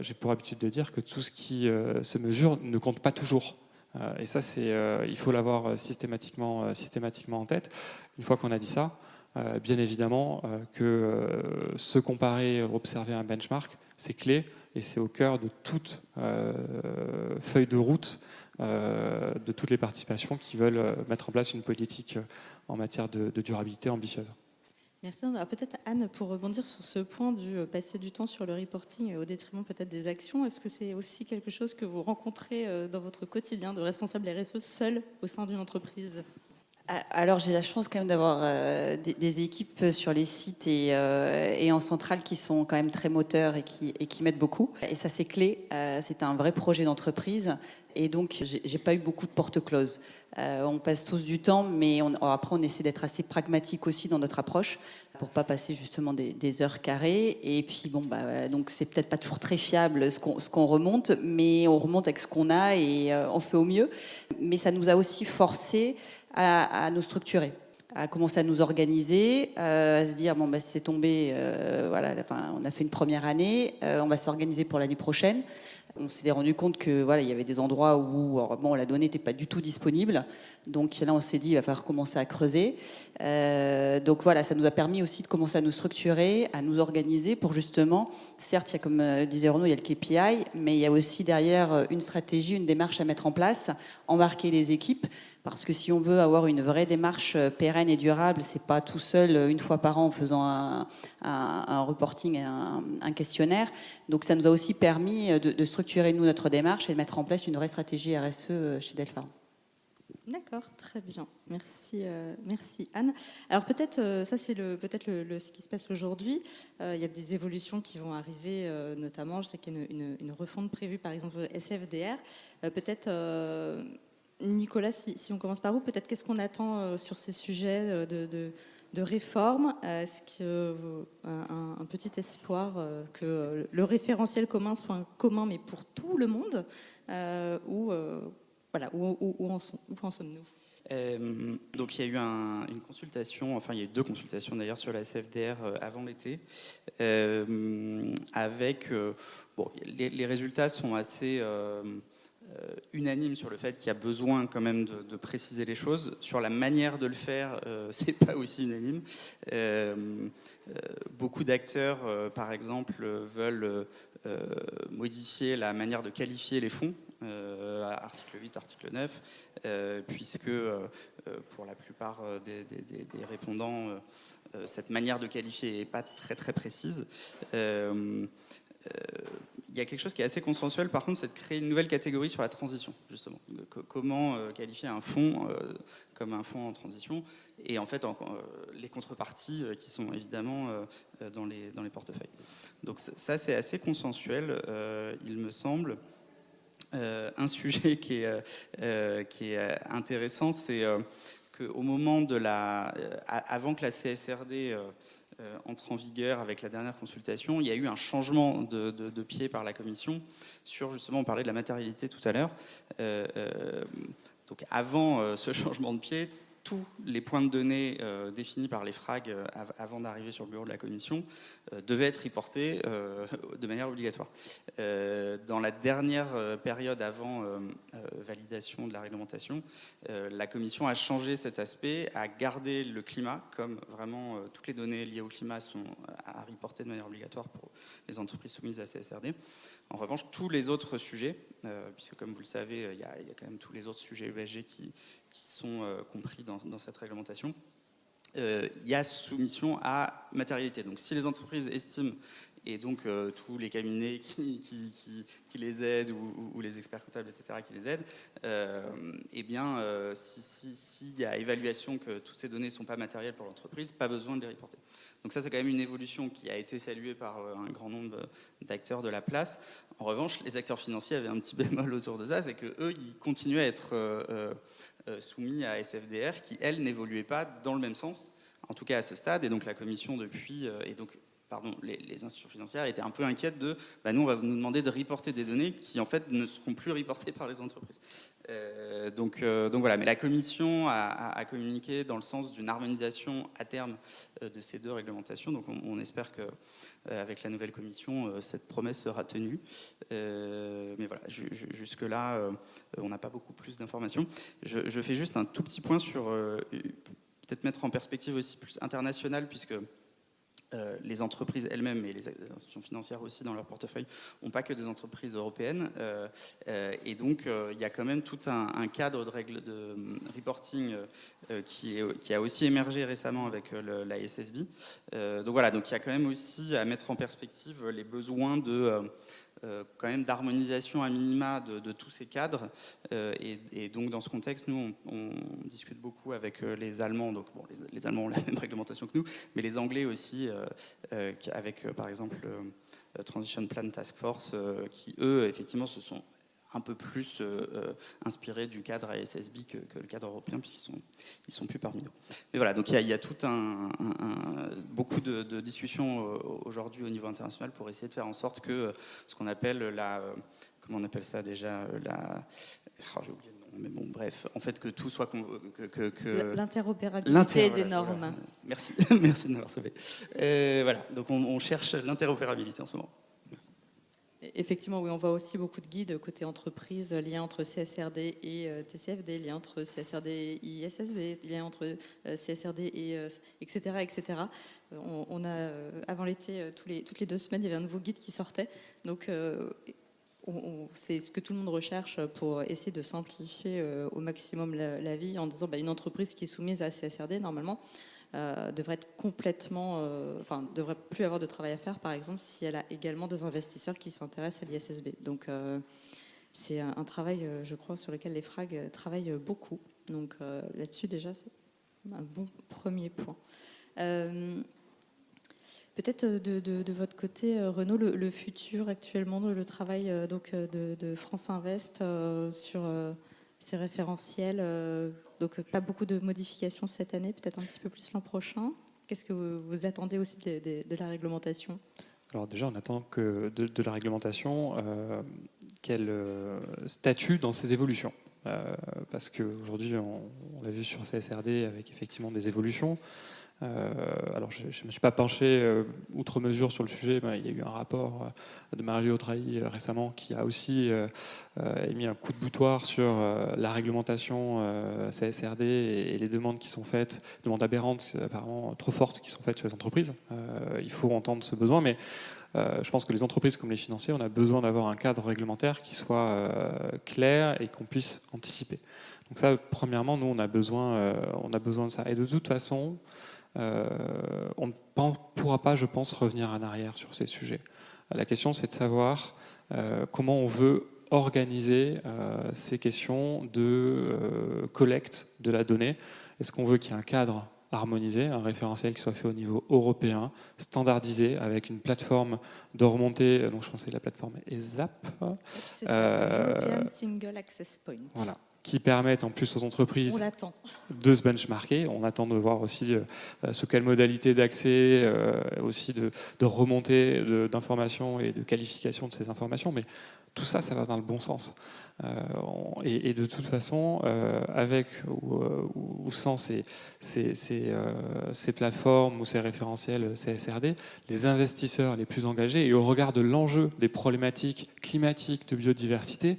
J'ai pour habitude de dire que tout ce qui se mesure ne compte pas toujours. Et ça, il faut l'avoir systématiquement en tête. Une fois qu'on a dit ça, bien évidemment que se comparer, observer un benchmark, c'est clé et c'est au cœur de toute feuille de route de toutes les participations qui veulent mettre en place une politique en matière de durabilité ambitieuse. Merci. Alors peut-être Anne, pour rebondir sur ce point du passer du temps sur le reporting au détriment peut-être des actions, est-ce que c'est aussi quelque chose que vous rencontrez dans votre quotidien de responsable RSE seul au sein d'une entreprise ? Alors j'ai la chance quand même d'avoir des équipes sur les sites et en centrale qui sont quand même très moteurs et qui m'aident beaucoup. Et ça c'est clé, c'est un vrai projet d'entreprise et donc j'ai pas eu beaucoup de portes closes. On passe tous du temps, mais après on essaie d'être assez pragmatique aussi dans notre approche pour pas passer justement des heures carrées. Et puis donc c'est peut-être pas toujours très fiable ce qu'on remonte, mais on remonte avec ce qu'on a et on fait au mieux. Mais ça nous a aussi forcé à nous structurer, à commencer à nous organiser, à se dire c'est tombé, on a fait une première année, on va s'organiser pour l'année prochaine. On s'est rendu compte que il y avait des endroits où la donnée n'était pas du tout disponible. Donc là, on s'est dit, il va falloir commencer à creuser. Donc ça nous a permis aussi de commencer à nous structurer, à nous organiser pour justement, certes, il y a, comme disait Renaud, il y a le KPI, mais il y a aussi derrière une stratégie, une démarche à mettre en place, embarquer les équipes. Parce que si on veut avoir une vraie démarche pérenne et durable, c'est pas tout seul une fois par an en faisant un reporting et un questionnaire. Donc ça nous a aussi permis de structurer nous notre démarche et de mettre en place une vraie stratégie RSE chez Delpharm. D'accord, très bien. Merci, merci Anne. Alors peut-être, ça c'est ce qui se passe aujourd'hui. Il y a des évolutions qui vont arriver, notamment, je sais qu'il y a une refonte prévue, par exemple SFDR. Peut-être, Nicolas, si on commence par vous, peut-être qu'est-ce qu'on attend sur ces sujets de réforme? Est-ce qu'un petit espoir que le référentiel commun soit un commun, mais pour tout le monde, où en sommes-nous? Donc il y a eu une consultation, il y a eu 2 consultations d'ailleurs sur la SFDR avant l'été, avec les résultats sont assez unanimes sur le fait qu'il y a besoin quand même de préciser les choses. Sur la manière de le faire, c'est pas aussi unanime. Beaucoup d'acteurs, par exemple, veulent modifier la manière de qualifier les fonds. Article 8, article 9, puisque pour la plupart des répondants, cette manière de qualifier n'est pas très très précise. Il y a quelque chose qui est assez consensuel, par contre, c'est de créer une nouvelle catégorie sur la transition, justement. Comment qualifier un fonds comme un fonds en transition, et en fait les contreparties qui sont évidemment dans les portefeuilles. Donc ça, c'est assez consensuel, il me semble. Un sujet qui est intéressant, c'est qu'au moment avant que la CSRD entre en vigueur avec la dernière consultation, il y a eu un changement de pied par la Commission sur, justement, on parlait de la matérialité tout à l'heure. Donc avant ce changement de pied, tous les points de données définis par les FRAG avant d'arriver sur le bureau de la Commission devaient être reportés de manière obligatoire. Dans la dernière période avant validation de la réglementation, la Commission a changé cet aspect, a gardé le climat, comme vraiment toutes les données liées au climat sont à reporter de manière obligatoire pour les entreprises soumises à CSRD. En revanche, tous les autres sujets, puisque comme vous le savez, il y a quand même tous les autres sujets ESG qui sont compris dans cette réglementation, il y a soumission à matérialité. Donc si les entreprises estiment, et donc tous les cabinets qui les aident, ou les experts comptables, etc., qui les aident, s'il y a évaluation que toutes ces données ne sont pas matérielles pour l'entreprise, pas besoin de les reporter. Donc ça, c'est quand même une évolution qui a été saluée par un grand nombre d'acteurs de la place. En revanche, les acteurs financiers avaient un petit bémol autour de ça, c'est qu'eux, ils continuaient à être soumis à SFDR, qui, elle, n'évoluait pas dans le même sens. en tout cas à ce stade. Et donc la Commission depuis, les institutions financières étaient un peu inquiètes de, nous on va nous demander de reporter des données qui en fait ne seront plus reportées par les entreprises. Donc voilà, mais la Commission a communiqué dans le sens d'une harmonisation à terme de ces deux réglementations. Donc on espère que avec la nouvelle Commission, cette promesse sera tenue. Mais voilà, jusque là, on n'a pas beaucoup plus d'informations. Je fais juste un tout petit point sur peut-être mettre en perspective aussi plus international, puisque les entreprises elles-mêmes et les institutions financières aussi dans leur portefeuille n'ont pas que des entreprises européennes, et donc il y a quand même tout un cadre de règles de reporting qui a aussi émergé récemment avec la SSB. Donc voilà, donc il y a quand même aussi à mettre en perspective les besoins de quand même d'harmonisation à minima de tous ces cadres, et donc dans ce contexte, nous on discute beaucoup avec les Allemands. Donc bon, les Allemands ont la même réglementation que nous, mais les Anglais aussi, avec par exemple Transition Plan Task Force, qui eux effectivement se sont un peu plus inspirés du cadre ASSB que le cadre européen, puisqu'ils sont plus parmi nous. Mais voilà, donc il y a tout beaucoup de discussions aujourd'hui au niveau international pour essayer de faire en sorte que ce qu'on appelle comment on appelle ça déjà, j'ai oublié le nom, mais bon, bref, en fait que tout soit l'interopérabilité des normes. Voilà. Merci, merci de m'avoir sauvé. Voilà, donc on cherche l'interopérabilité en ce moment. Effectivement, oui, on voit aussi beaucoup de guides côté entreprise, lien entre CSRD et TCFD, lien entre CSRD et ISSB, lien entre CSRD et etc. etc. On a, avant l'été, toutes les 2 semaines, il y avait un nouveau guide qui sortait. Donc, c'est ce que tout le monde recherche pour essayer de simplifier au maximum la vie, en disant une entreprise qui est soumise à CSRD, normalement, devrait être complètement, devrait plus avoir de travail à faire, par exemple, si elle a également des investisseurs qui s'intéressent à l'ISSB. Donc, c'est un travail, je crois, sur lequel les FRAG travaillent beaucoup. Donc, là-dessus, déjà, c'est un bon premier point. Peut-être de votre côté, Renaud, le futur actuellement, le travail de France Invest sur ces référentiels, donc pas beaucoup de modifications cette année, peut-être un petit peu plus l'an prochain. Qu'est-ce que vous attendez aussi de la réglementation ? Alors déjà, on attend que de la réglementation qu'elle statue dans ses évolutions. Parce qu'aujourd'hui, on l'a vu sur CSRD avec effectivement des évolutions. Alors, je ne me suis pas penché outre mesure sur le sujet. Il y a eu un rapport de Mario Trahi récemment qui a aussi émis un coup de boutoir sur la réglementation CSRD et les demandes qui sont faites, demandes aberrantes, apparemment trop fortes, qui sont faites sur les entreprises. Il faut entendre ce besoin, mais je pense que les entreprises comme les financiers, on a besoin d'avoir un cadre réglementaire qui soit clair et qu'on puisse anticiper. Donc ça, premièrement, nous, on a besoin de ça. Et de toute façon, on ne pourra pas, je pense, revenir en arrière sur ces sujets. La question, c'est de savoir comment on veut organiser ces questions de collecte de la donnée. Est-ce qu'on veut qu'il y ait un cadre harmonisé, un référentiel qui soit fait au niveau européen, standardisé, avec une plateforme de remontée, donc je pense que c'est la plateforme ESAP. C'est ça, European Single Access Point. Voilà, qui permettent en plus aux entreprises de se benchmarker. On attend de voir aussi sous quelle modalité d'accès, aussi de remontée d'informations et de qualification de ces informations, mais tout ça, ça va dans le bon sens. Et de toute façon, avec ou sans ces plateformes ou ces référentiels CSRD, les investisseurs les plus engagés, et au regard de l'enjeu des problématiques climatiques de biodiversité,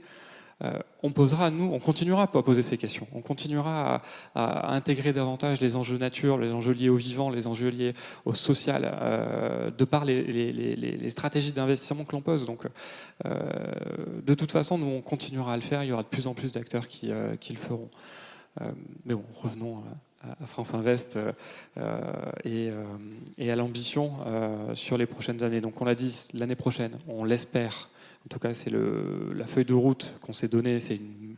on continuera à poser ces questions. On continuera à intégrer davantage les enjeux nature, les enjeux liés au vivant, les enjeux liés au social, de par les stratégies d'investissement que l'on pose. Donc, de toute façon, nous, on continuera à le faire. Il y aura de plus en plus d'acteurs qui le feront. Mais bon, revenons à France Invest et à l'ambition sur les prochaines années. Donc, on l'a dit, l'année prochaine, on l'espère. En tout cas, c'est la feuille de route qu'on s'est donnée, c'est une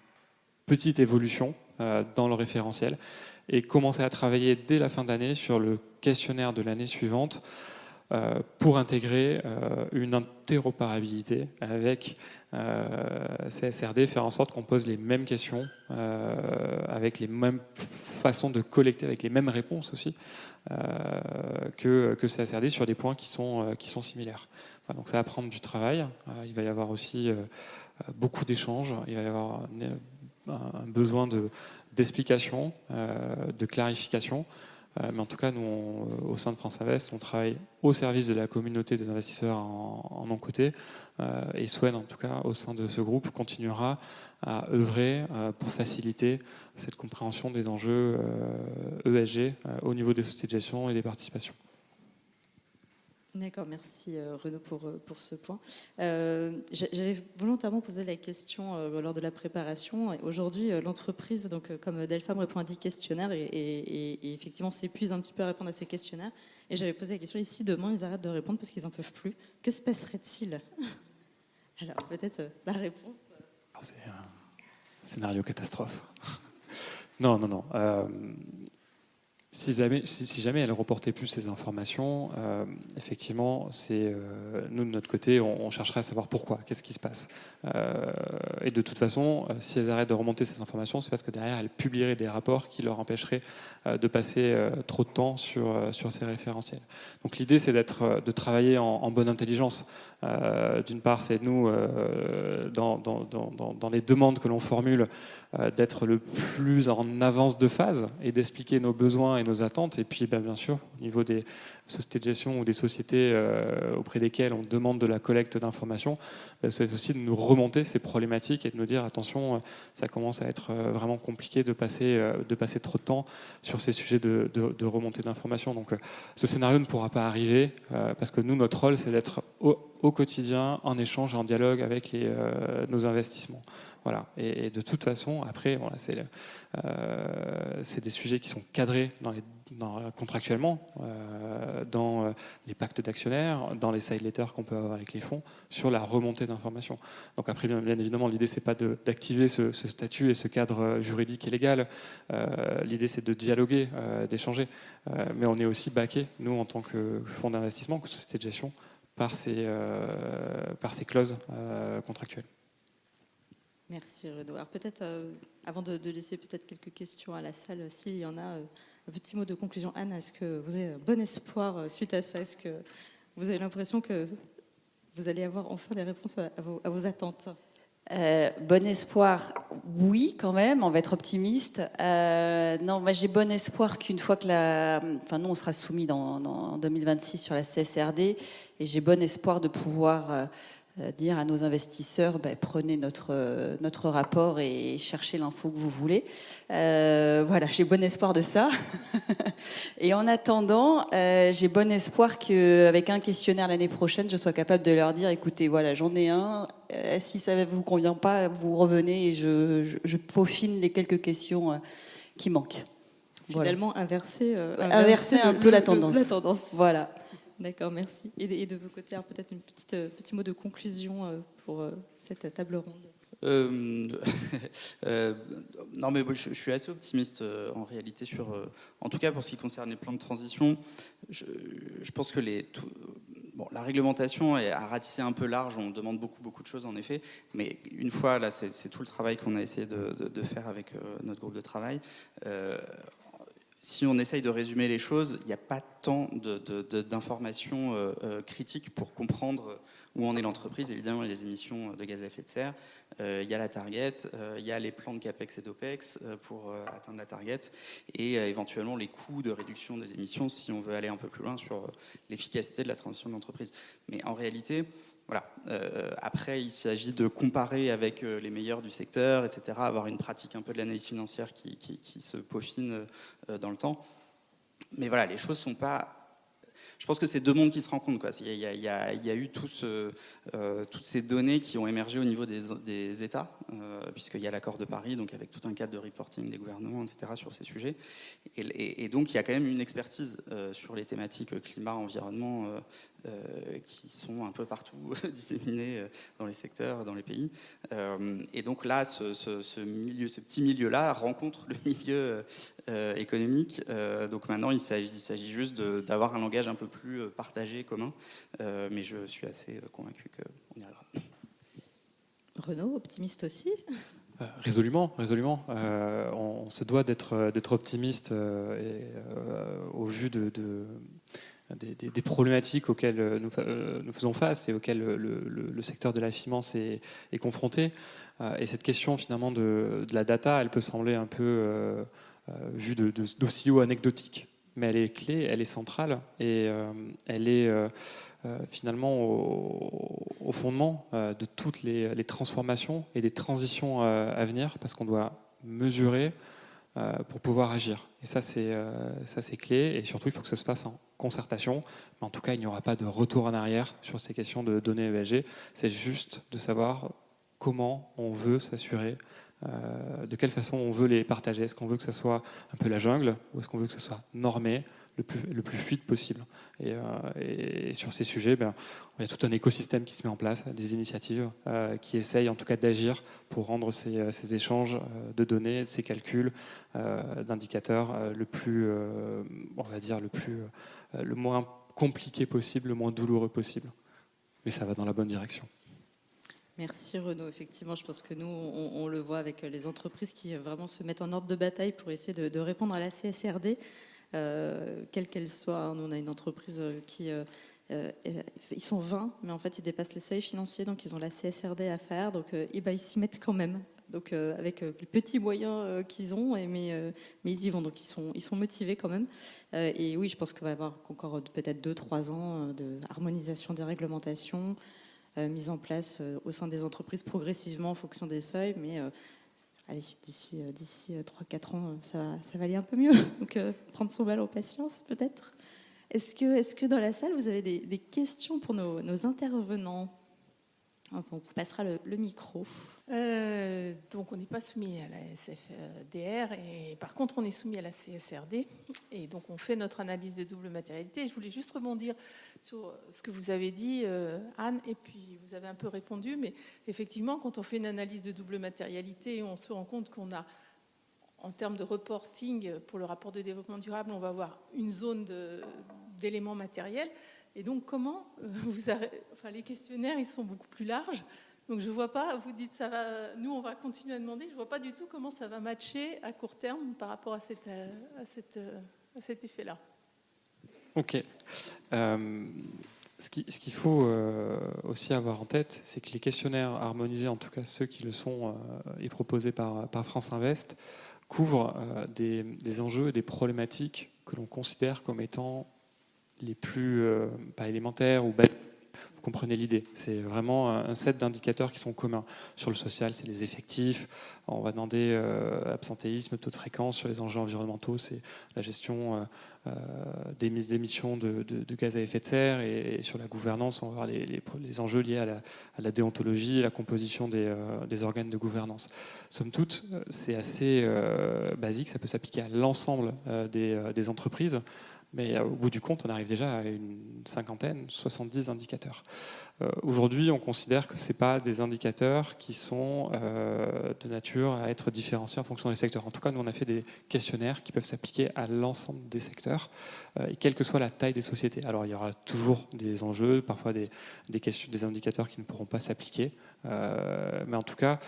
petite évolution dans le référentiel, et commencer à travailler dès la fin d'année sur le questionnaire de l'année suivante, pour intégrer une interopérabilité avec CSRD, faire en sorte qu'on pose les mêmes questions, avec les mêmes façons de collecter, avec les mêmes réponses aussi, que CSRD sur des points qui sont similaires. Voilà, donc ça va prendre du travail. Il va y avoir aussi beaucoup d'échanges. Il va y avoir un besoin d'explication, de clarification. Mais en tout cas, nous, au sein de France Invest, on travaille au service de la communauté des investisseurs en non-cotés. Et Swen, en tout cas, au sein de ce groupe, continuera à œuvrer pour faciliter cette compréhension des enjeux ESG au niveau des sociétés de gestion et des participations. D'accord, merci Renaud pour ce point. J'avais volontairement posé la question lors de la préparation. Aujourd'hui, l'entreprise, donc, comme Delpham répond à 10 questionnaires et effectivement s'épuise un petit peu à répondre à ces questionnaires. Et j'avais posé la question, et si demain ils arrêtent de répondre parce qu'ils n'en peuvent plus, que se passerait-il? Alors peut-être la réponse. C'est un scénario catastrophe. Non. Si jamais elle reportait plus ces informations, effectivement, nous de notre côté, on chercherait à savoir pourquoi, qu'est-ce qui se passe. Et de toute façon, si elles arrêtent de remonter ces informations, c'est parce que derrière, elles publieraient des rapports qui leur empêcheraient de passer trop de temps sur ces référentiels. Donc l'idée, c'est de travailler en bonne intelligence. D'une part, c'est nous, dans les demandes que l'on formule, d'être le plus en avance de phase et d'expliquer nos besoins et nos attentes. Et puis, bien sûr, au niveau des sociétés de gestion ou des sociétés auprès desquelles on demande de la collecte d'informations, c'est aussi de nous remonter ces problématiques et de nous dire attention, ça commence à être vraiment compliqué de passer trop de temps sur ces sujets de remontée d'informations. Donc, ce scénario ne pourra pas arriver parce que nous, notre rôle, c'est d'être au quotidien, en échange et en dialogue avec nos investissements. Voilà. Et de toute façon, après, voilà, c'est des sujets qui sont cadrés contractuellement dans les pactes d'actionnaires, dans les side letters qu'on peut avoir avec les fonds, sur la remontée d'informations. Donc après, bien évidemment, l'idée, c'est pas d'activer ce statut et ce cadre juridique et légal. L'idée, c'est de dialoguer, d'échanger. Mais on est aussi backé, nous, en tant que fonds d'investissement, que société de gestion, par ces clauses contractuelles. Merci Renaud. Alors peut-être, avant de laisser peut-être quelques questions à la salle, s'il y en a, un petit mot de conclusion. Anne, est-ce que vous avez bon espoir suite à ça? Est-ce que vous avez l'impression que vous allez avoir enfin des réponses à vos attentes? Bon espoir, oui, quand même, on va être optimiste. Non, moi j'ai bon espoir qu'une fois que nous on sera soumis en 2026 sur la CSRD, et j'ai bon espoir de pouvoir dire à nos investisseurs, prenez notre rapport et cherchez l'info que vous voulez. Voilà, j'ai bon espoir de ça. Et en attendant, j'ai bon espoir qu'avec un questionnaire l'année prochaine, je sois capable de leur dire, écoutez, voilà, j'en ai un. Si ça ne vous convient pas, vous revenez et je peaufine les quelques questions qui manquent. Finalement, voilà. inverser un peu la tendance. La tendance. Voilà. D'accord, merci. Et de vos côtés, peut-être petit mot de conclusion pour cette table ronde. Non, mais je suis assez optimiste en réalité en tout cas pour ce qui concerne les plans de transition. Je pense que la réglementation a ratissé un peu large. On demande beaucoup de choses en effet, mais une fois là, c'est tout le travail qu'on a essayé de faire avec notre groupe de travail. Si on essaye de résumer les choses, il n'y a pas tant d'informations critiques pour comprendre où en est l'entreprise. Évidemment, il y a les émissions de gaz à effet de serre, il y a la target, il y a les plans de CAPEX et d'OPEX pour atteindre la target, et éventuellement les coûts de réduction des émissions si on veut aller un peu plus loin sur l'efficacité de la transition de l'entreprise. Mais en réalité, voilà. Après, il s'agit de comparer avec les meilleurs du secteur, etc., avoir une pratique un peu de l'analyse financière qui se peaufine dans le temps. Mais voilà, les choses sont pas... Je pense que c'est deux mondes qui se rencontrent, quoi. Il y a eu toutes ces données qui ont émergé au niveau des États, puisqu'il y a l'accord de Paris, donc avec tout un cadre de reporting des gouvernements, etc., sur ces sujets. Et donc, il y a quand même une expertise sur les thématiques climat, environnement, qui sont un peu partout disséminées dans les secteurs, dans les pays. Et donc là, ce petit milieu-là rencontre le milieu économique. Donc maintenant, il s'agit juste d'avoir un langage un peu plus partagé, commun. Mais je suis assez convaincu qu'on y arrivera. Renaud, optimiste aussi? Résolument, résolument. On se doit d'être optimiste au vu des problématiques auxquelles nous faisons face et auxquelles le secteur de la finance est confronté. Et cette question finalement de la data, elle peut sembler un peu vue d'aussi haut anecdotique, mais elle est clé, elle est centrale et elle est finalement au fondement de toutes les transformations et des transitions à venir, parce qu'on doit mesurer pour pouvoir agir. Et ça, c'est clé. Et surtout, il faut que ça se fasse en concertation. Mais en tout cas, il n'y aura pas de retour en arrière sur ces questions de données ESG. C'est juste de savoir comment on veut s'assurer, de quelle façon on veut les partager. Est-ce qu'on veut que ça soit un peu la jungle ou est-ce qu'on veut que ça soit normé le plus fluide possible. Et sur ces sujets, il y a tout un écosystème qui se met en place, des initiatives qui essayent en tout cas d'agir pour rendre ces échanges de données, ces calculs d'indicateurs on va dire le moins compliqué possible, le moins douloureux possible. Mais ça va dans la bonne direction. Merci Renaud. Effectivement, je pense que nous, on le voit avec les entreprises qui vraiment se mettent en ordre de bataille pour essayer de répondre à la CSRD. Quelle qu'elle soit. Nous, on a une entreprise qui... ils sont 20, mais en fait, ils dépassent les seuils financiers, donc ils ont la CSRD à faire. Donc, ils s'y mettent quand même. Donc, avec les petits moyens qu'ils ont, mais ils y vont. Donc, ils sont motivés quand même. Et oui, je pense qu'il va y avoir encore peut-être 2-3 ans de harmonisation des réglementations, mise en place au sein des entreprises progressivement en fonction des seuils, mais allez, d'ici 3-4 ans, ça va aller un peu mieux. Donc, prendre son mal en patience, peut-être. Est-ce que dans la salle, vous avez des questions pour nos intervenants? Enfin, on vous passera le micro. Donc, on n'est pas soumis à la SFDR, et par contre, on est soumis à la CSRD. Et donc, on fait notre analyse de double matérialité. Et je voulais juste rebondir sur ce que vous avez dit, Anne, et puis vous avez un peu répondu. Mais effectivement, quand on fait une analyse de double matérialité, on se rend compte qu'on a, en termes de reporting pour le rapport de développement durable, on va avoir une zone d'éléments matériels. Et donc, comment les questionnaires, ils sont beaucoup plus larges. Donc, je ne vois pas, vous dites, ça va, nous, on va continuer à demander, je ne vois pas du tout comment ça va matcher à court terme par rapport à cet effet-là. Ok. Ce qu'il faut aussi avoir en tête, c'est que les questionnaires harmonisés, en tout cas ceux qui le sont et proposés par France Invest, couvrent des enjeux et des problématiques que l'on considère comme étant les plus, pas élémentaires ou basiques. Vous comprenez l'idée. C'est vraiment un set d'indicateurs qui sont communs. Sur le social, c'est les effectifs. On va demander absentéisme, taux de fréquence. Sur les enjeux environnementaux, c'est la gestion des émissions de gaz à effet de serre. Et sur la gouvernance, on va voir les enjeux liés à la déontologie et la composition des organes de gouvernance. Somme toute, c'est assez basique. Ça peut s'appliquer à l'ensemble des entreprises. Mais au bout du compte, on arrive déjà à une 50aine, 70 indicateurs. Aujourd'hui, on considère que ce n'est pas des indicateurs qui sont de nature à être différenciés en fonction des secteurs. En tout cas, nous, on a fait des questionnaires qui peuvent s'appliquer à l'ensemble des secteurs, et quelle que soit la taille des sociétés. Alors, il y aura toujours des enjeux, parfois des indicateurs qui ne pourront pas s'appliquer. Mais en tout cas,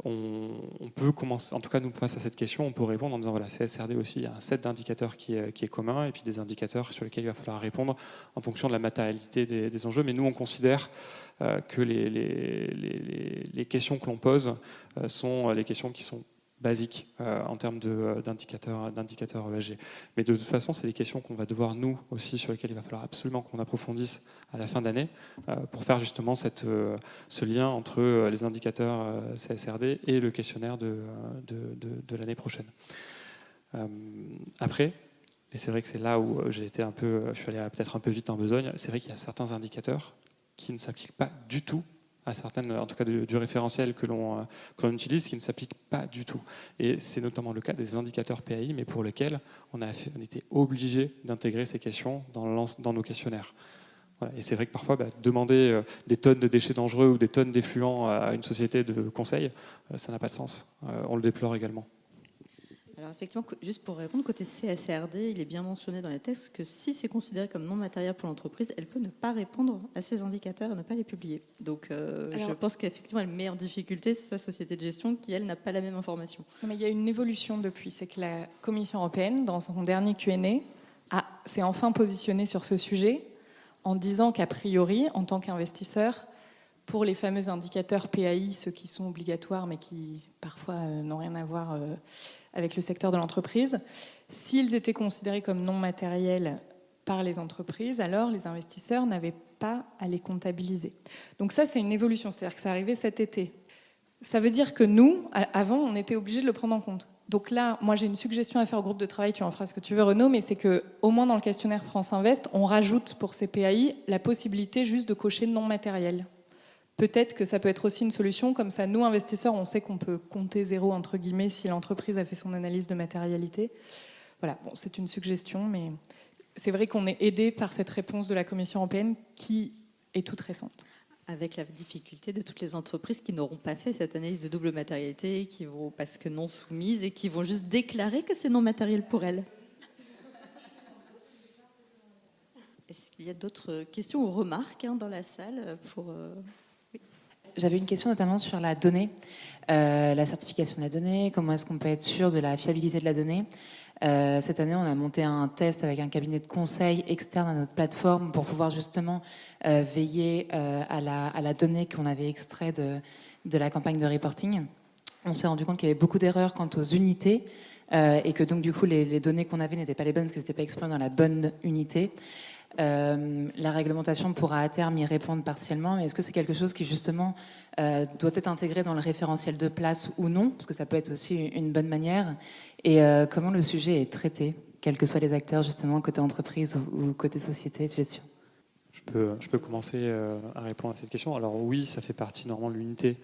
on peut commencer, en tout cas nous face à cette question, on peut répondre en disant voilà, CSRD aussi, il y a un set d'indicateurs qui est commun et puis des indicateurs sur lesquels il va falloir répondre en fonction de la matérialité des enjeux. Mais nous, on considère que les questions que l'on pose sont les questions qui sont basiques en termes d'indicateurs ESG. Mais de toute façon, c'est des questions qu'on va devoir, nous aussi, sur lesquelles il va falloir absolument qu'on approfondisse à la fin d'année pour faire justement ce lien entre les indicateurs CSRD et le questionnaire de l'année prochaine. Après, et c'est vrai que c'est là où je suis allé peut-être un peu vite en besogne, c'est vrai qu'il y a certains indicateurs qui ne s'appliquent pas du tout à certaines, en tout cas du référentiel que l'on utilise, qui ne s'applique pas du tout. Et c'est notamment le cas des indicateurs PAI, mais pour lesquels on était obligé d'intégrer ces questions dans nos questionnaires. Voilà. Et c'est vrai que parfois, demander des tonnes de déchets dangereux ou des tonnes d'effluents à une société de conseil, ça n'a pas de sens. On le déplore également. Alors effectivement, juste pour répondre, côté CSRD, il est bien mentionné dans les textes que si c'est considéré comme non matériel pour l'entreprise, elle peut ne pas répondre à ces indicateurs et ne pas les publier. Donc je pense qu'effectivement, elle met en difficulté sa société de gestion qui, elle, n'a pas la même information. Non, mais il y a une évolution depuis, c'est que la Commission européenne, dans son dernier Q&A, s'est enfin positionnée sur ce sujet en disant qu'a priori, en tant qu'investisseur, pour les fameux indicateurs PAI, ceux qui sont obligatoires mais qui parfois n'ont rien à voir avec le secteur de l'entreprise, s'ils étaient considérés comme non matériels par les entreprises, alors les investisseurs n'avaient pas à les comptabiliser. Donc ça, c'est une évolution, c'est-à-dire que ça arrivait cet été. Ça veut dire que nous, avant, on était obligés de le prendre en compte. Donc là, moi, j'ai une suggestion à faire au groupe de travail, tu en feras ce que tu veux, Renaud, mais c'est qu'au moins dans le questionnaire France Invest, on rajoute pour ces PAI la possibilité juste de cocher non matériel. Peut-être que ça peut être aussi une solution, comme ça, nous, investisseurs, on sait qu'on peut compter zéro, entre guillemets, si l'entreprise a fait son analyse de matérialité. Voilà, bon, c'est une suggestion, mais c'est vrai qu'on est aidé par cette réponse de la Commission européenne qui est toute récente. Avec la difficulté de toutes les entreprises qui n'auront pas fait cette analyse de double matérialité, qui vont, parce que non soumises, et qui vont juste déclarer que c'est non matériel pour elles. Est-ce qu'il y a d'autres questions ou remarques dans la salle pour... J'avais une question notamment sur la donnée, la certification de la donnée, comment est-ce qu'on peut être sûr de la fiabilité de la donnée. Cette année, on a monté un test avec un cabinet de conseil externe à notre plateforme pour pouvoir justement veiller à la donnée qu'on avait extrait de la campagne de reporting. On s'est rendu compte qu'il y avait beaucoup d'erreurs quant aux unités et que donc du coup les données qu'on avait n'étaient pas les bonnes parce que c'était pas exprimé dans la bonne unité. La réglementation pourra à terme y répondre partiellement, mais est-ce que c'est quelque chose qui justement doit être intégré dans le référentiel de place ou non, parce que ça peut être aussi une bonne manière, et comment le sujet est traité, quels que soient les acteurs justement côté entreprise ou côté société de gestion? Je peux commencer à répondre à cette question. Alors oui, ça fait partie normalement de l'unité.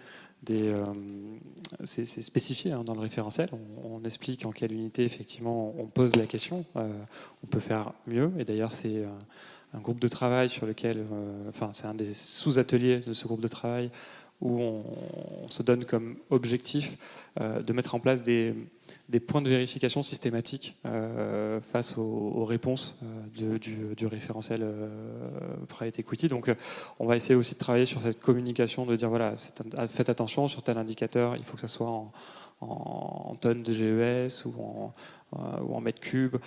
C'est spécifié dans le référentiel. On explique en quelle unité effectivement on pose la question. On peut faire mieux. Et d'ailleurs, c'est un groupe de travail sur lequel, c'est un des sous-ateliers de ce groupe de travail où on se donne comme objectif de mettre en place des points de vérification systématiques face aux réponses du référentiel Private Equity. Donc on va essayer aussi de travailler sur cette communication, de dire voilà, faites attention sur tel indicateur, il faut que ça soit en tonnes de GES ou en mètres cubes.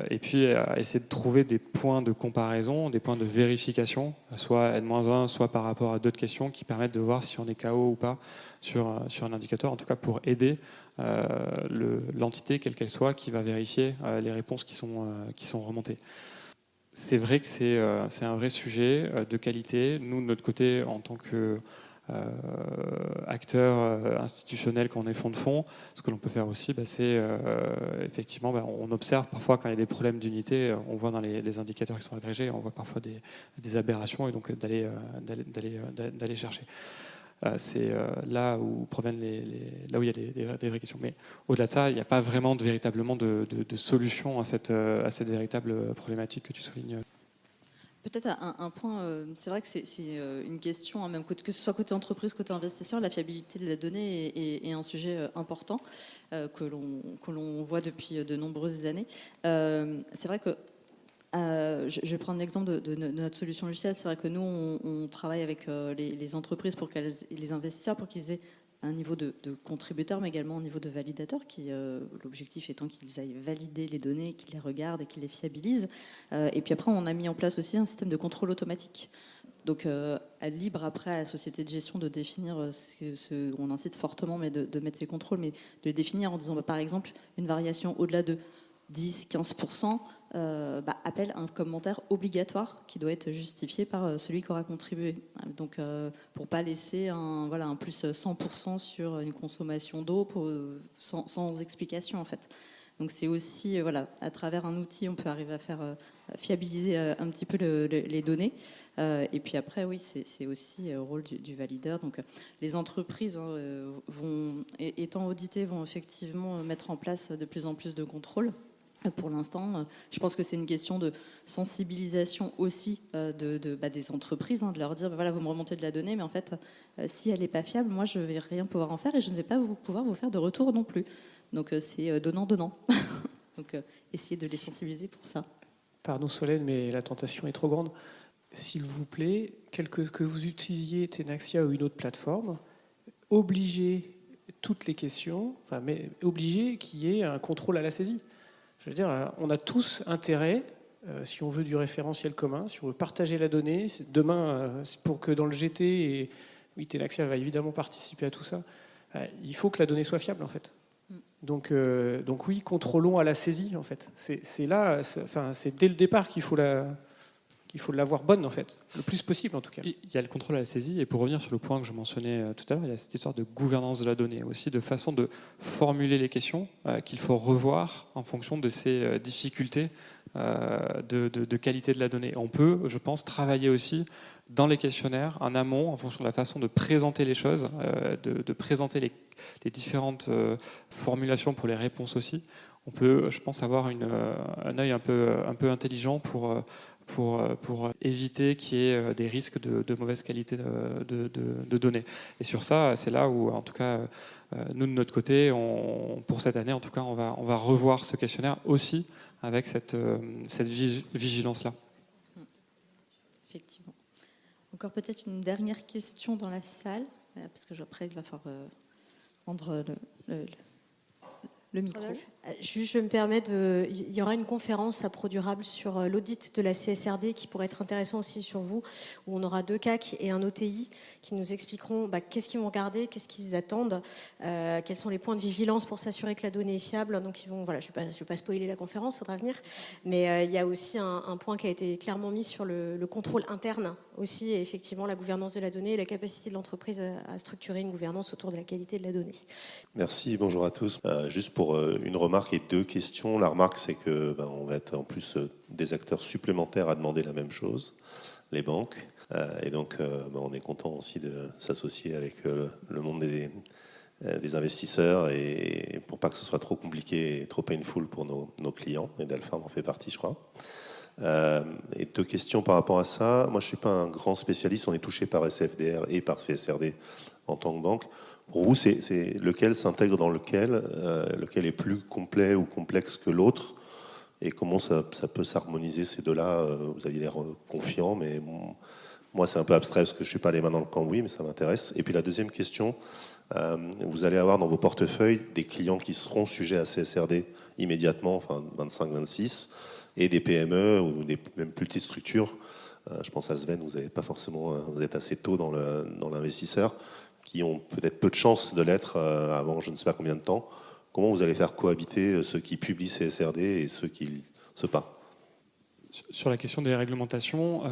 Et puis essayer de trouver des points de comparaison, des points de vérification, soit N-1, soit par rapport à d'autres questions qui permettent de voir si on est KO ou pas sur un indicateur, en tout cas pour aider l'entité, quelle qu'elle soit, qui va vérifier les réponses qui sont remontées. C'est vrai que c'est un vrai sujet de qualité. Nous, de notre côté, en tant que acteurs institutionnels quand on est fonds de fonds, ce que l'on peut faire aussi, c'est effectivement, on observe parfois quand il y a des problèmes d'unité, on voit dans les indicateurs qui sont agrégés, on voit parfois des aberrations et donc d'aller chercher. C'est là où proviennent là où il y a des vraies questions. Mais au-delà de ça, il n'y a pas vraiment véritablement de solution à cette véritable problématique que tu soulignes. Peut-être un point, c'est vrai que c'est une question, même que ce soit côté entreprise, côté investisseur, la fiabilité de la donnée est un sujet important que l'on voit depuis de nombreuses années. C'est vrai que je vais prendre l'exemple de notre solution logicielle. C'est vrai que nous, on travaille avec les entreprises les investisseurs pour qu'ils aient un niveau de contributeur, mais également un niveau de validateur, l'objectif étant qu'ils aillent valider les données, qu'ils les regardent et qu'ils les fiabilisent. Et puis après, on a mis en place aussi un système de contrôle automatique. Donc, libre après à la société de gestion de définir on incite fortement de mettre ces contrôles, mais de les définir en disant, par exemple, une variation au-delà de 10-15%, appelle un commentaire obligatoire qui doit être justifié par celui qui aura contribué. Donc, pour pas laisser un plus 100% sur une consommation d'eau sans explication en fait. Donc c'est aussi, à travers un outil, on peut arriver à faire fiabiliser un petit peu les données. Et puis après, oui, c'est aussi le rôle du valideur. Donc les entreprises, étant auditées, vont effectivement mettre en place de plus en plus de contrôles. Pour l'instant, je pense que c'est une question de sensibilisation aussi des entreprises, de leur dire, vous me remontez de la donnée, mais en fait, si elle n'est pas fiable, moi, je ne vais rien pouvoir en faire et je ne vais pas pouvoir vous faire de retour non plus. Donc c'est donnant-donnant. Donc essayez de les sensibiliser pour ça. Pardon Solène, mais la tentation est trop grande. S'il vous plaît, que vous utilisiez Tenaxia ou une autre plateforme, obligez toutes les questions, mais obligez qu'il y ait un contrôle à la saisie. Je veux dire, on a tous intérêt, si on veut du référentiel commun, si on veut partager la donnée, demain, pour que dans le GT, et oui, Tenaxia va évidemment participer à tout ça, il faut que la donnée soit fiable en fait. Donc oui, contrôlons à la saisie en fait. C'est là, c'est dès le départ qu'il faut l'avoir bonne en fait, le plus possible en tout cas. Il y a le contrôle à la saisie, et pour revenir sur le point que je mentionnais tout à l'heure, il y a cette histoire de gouvernance de la donnée, aussi de façon de formuler les questions qu'il faut revoir en fonction de ces difficultés de qualité de la donnée. On peut, je pense, travailler aussi dans les questionnaires en amont, en fonction de la façon de présenter les choses, de présenter les différentes formulations pour les réponses aussi. On peut, je pense, avoir un œil un peu intelligent pour éviter qu'il y ait des risques de mauvaise qualité de données. Et sur ça, c'est là où, en tout cas, nous, de notre côté, pour cette année, en tout cas, on va revoir ce questionnaire aussi avec cette vigilance-là. Effectivement. Encore peut-être une dernière question dans la salle, parce que après, il va falloir prendre le micro. Je me permets il y aura une conférence à ProDurable sur l'audit de la CSRD qui pourrait être intéressant aussi sur vous, où on aura 2 CAC et un OTI qui nous expliqueront qu'est-ce qu'ils vont regarder, qu'est-ce qu'ils attendent, quels sont les points de vigilance pour s'assurer que la donnée est fiable. Donc je ne vais pas spoiler la conférence, il faudra venir. Mais il y a aussi un point qui a été clairement mis sur le contrôle interne aussi, et effectivement la gouvernance de la donnée et la capacité de l'entreprise à structurer une gouvernance autour de la qualité de la donnée. Merci, bonjour à tous. Juste pour une remarque et 2 questions. La remarque, c'est que on va être en plus des acteurs supplémentaires à demander la même chose, les banques. Et donc, on est content aussi de s'associer avec le monde des investisseurs, et pour pas que ce soit trop compliqué et trop painful pour nos clients. Et Delpharm en fait partie, je crois. Et 2 questions par rapport à ça. Moi, je suis pas un grand spécialiste. On est touché par SFDR et par CSRD en tant que banque. Pour vous, c'est lequel s'intègre dans lequel est plus complet ou complexe que l'autre, et comment ça peut s'harmoniser ces deux-là? Vous aviez l'air confiant, mais moi c'est un peu abstrait parce que je ne suis pas les mains dans le cambouis, mais ça m'intéresse. Et puis la deuxième question, vous allez avoir dans vos portefeuilles des clients qui seront sujets à CSRD immédiatement, enfin 25-26, et des PME ou des même plus petites structures. Je pense à Sven, vous êtes assez tôt dans l'investisseur, qui ont peut-être peu de chances de l'être avant je ne sais pas combien de temps. Comment vous allez faire cohabiter ceux qui publient CSRD et ceux qui pas? Sur la question des réglementations,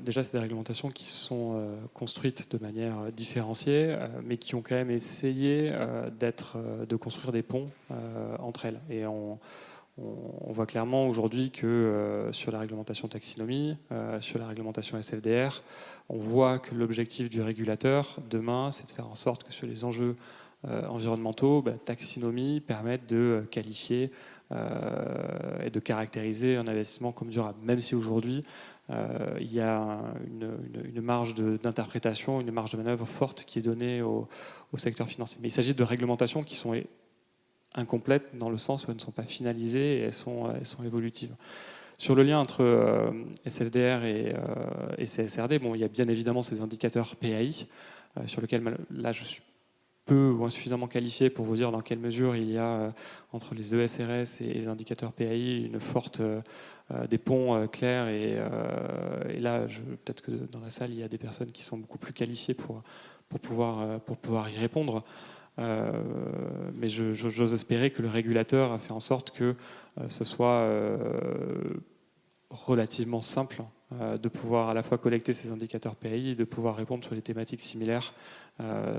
déjà c'est des réglementations qui sont construites de manière différenciée, mais qui ont quand même essayé de construire des ponts entre elles. Et on voit clairement aujourd'hui que sur la réglementation taxinomie, sur la réglementation SFDR, on voit que l'objectif du régulateur demain, c'est de faire en sorte que sur les enjeux environnementaux, taxinomie permette de qualifier et de caractériser un investissement comme durable. Même si aujourd'hui, il y a une marge d'interprétation, une marge de manœuvre forte qui est donnée au secteur financier. Mais il s'agit de réglementations qui sont incomplètes dans le sens où elles ne sont pas finalisées et elles sont évolutives. Sur le lien entre SFDR et CSRD, il y a bien évidemment ces indicateurs PAI, sur lesquels là je suis peu ou insuffisamment qualifié pour vous dire dans quelle mesure il y a entre les ESRS et les indicateurs PAI une forte des ponts clairs, et là peut-être que dans la salle il y a des personnes qui sont beaucoup plus qualifiées pour pouvoir y répondre. Mais j'ose espérer que le régulateur a fait en sorte que ce soit relativement simple de pouvoir à la fois collecter ces indicateurs PAI et de pouvoir répondre sur les thématiques similaires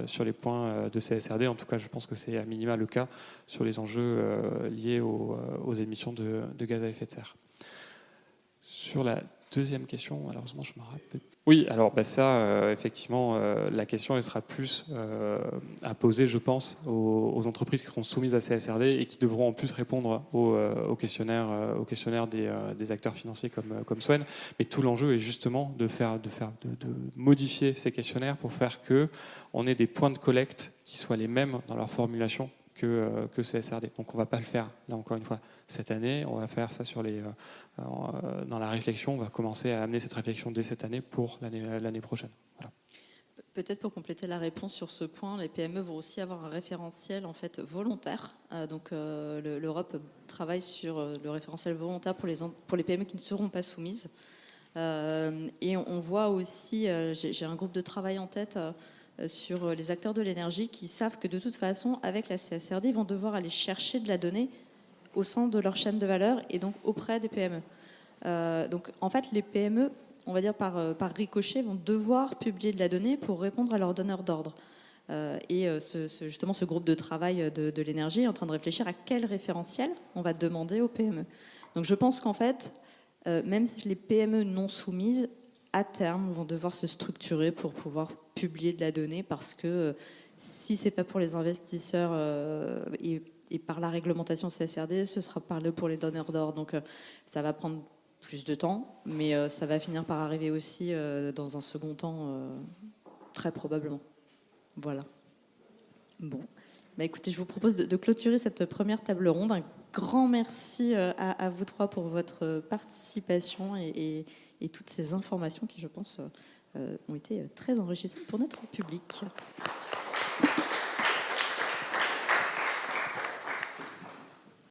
sur les points de CSRD. En tout cas, je pense que c'est à minima le cas sur les enjeux liés aux émissions de gaz à effet de serre. Sur la deuxième question, malheureusement, je me rappelle. Oui, alors ça, effectivement, la question elle sera plus à poser, je pense, aux entreprises qui seront soumises à CSRD et qui devront en plus répondre au questionnaire des acteurs financiers comme Swen. Mais tout l'enjeu est justement de modifier ces questionnaires pour faire qu'on ait des points de collecte qui soient les mêmes dans leur formulation que CSRD. Donc on ne va pas le faire, là encore une fois, cette année. On va faire ça dans la réflexion. On va commencer à amener cette réflexion dès cette année pour l'année prochaine. Voilà. Peut-être pour compléter la réponse sur ce point, les PME vont aussi avoir un référentiel en fait volontaire. L'Europe travaille sur le référentiel volontaire pour les PME qui ne seront pas soumises. Et on voit aussi, j'ai un groupe de travail en tête sur les acteurs de l'énergie qui savent que de toute façon, avec la CSRD, ils vont devoir aller chercher de la donnée au sein de leur chaîne de valeur et donc auprès des PME. Donc en fait, les PME, on va dire par ricochet, vont devoir publier de la donnée pour répondre à leurs donneurs d'ordre. Justement, ce groupe de travail de l'énergie est en train de réfléchir à quel référentiel on va demander aux PME. Donc je pense qu'en fait, même si les PME non soumises, à terme, vont devoir se structurer pour pouvoir publier de la donnée parce que si ce n'est pas pour les investisseurs et par la réglementation CSRD, ce sera par pour les donneurs d'ordre. Donc ça va prendre plus de temps, mais ça va finir par arriver aussi dans un second temps, très probablement. Voilà. Bon. Bah écoutez, je vous propose de clôturer cette première table ronde. Un grand merci à vous trois pour votre participation et toutes ces informations qui, je pense, ont été très enrichissantes pour notre public.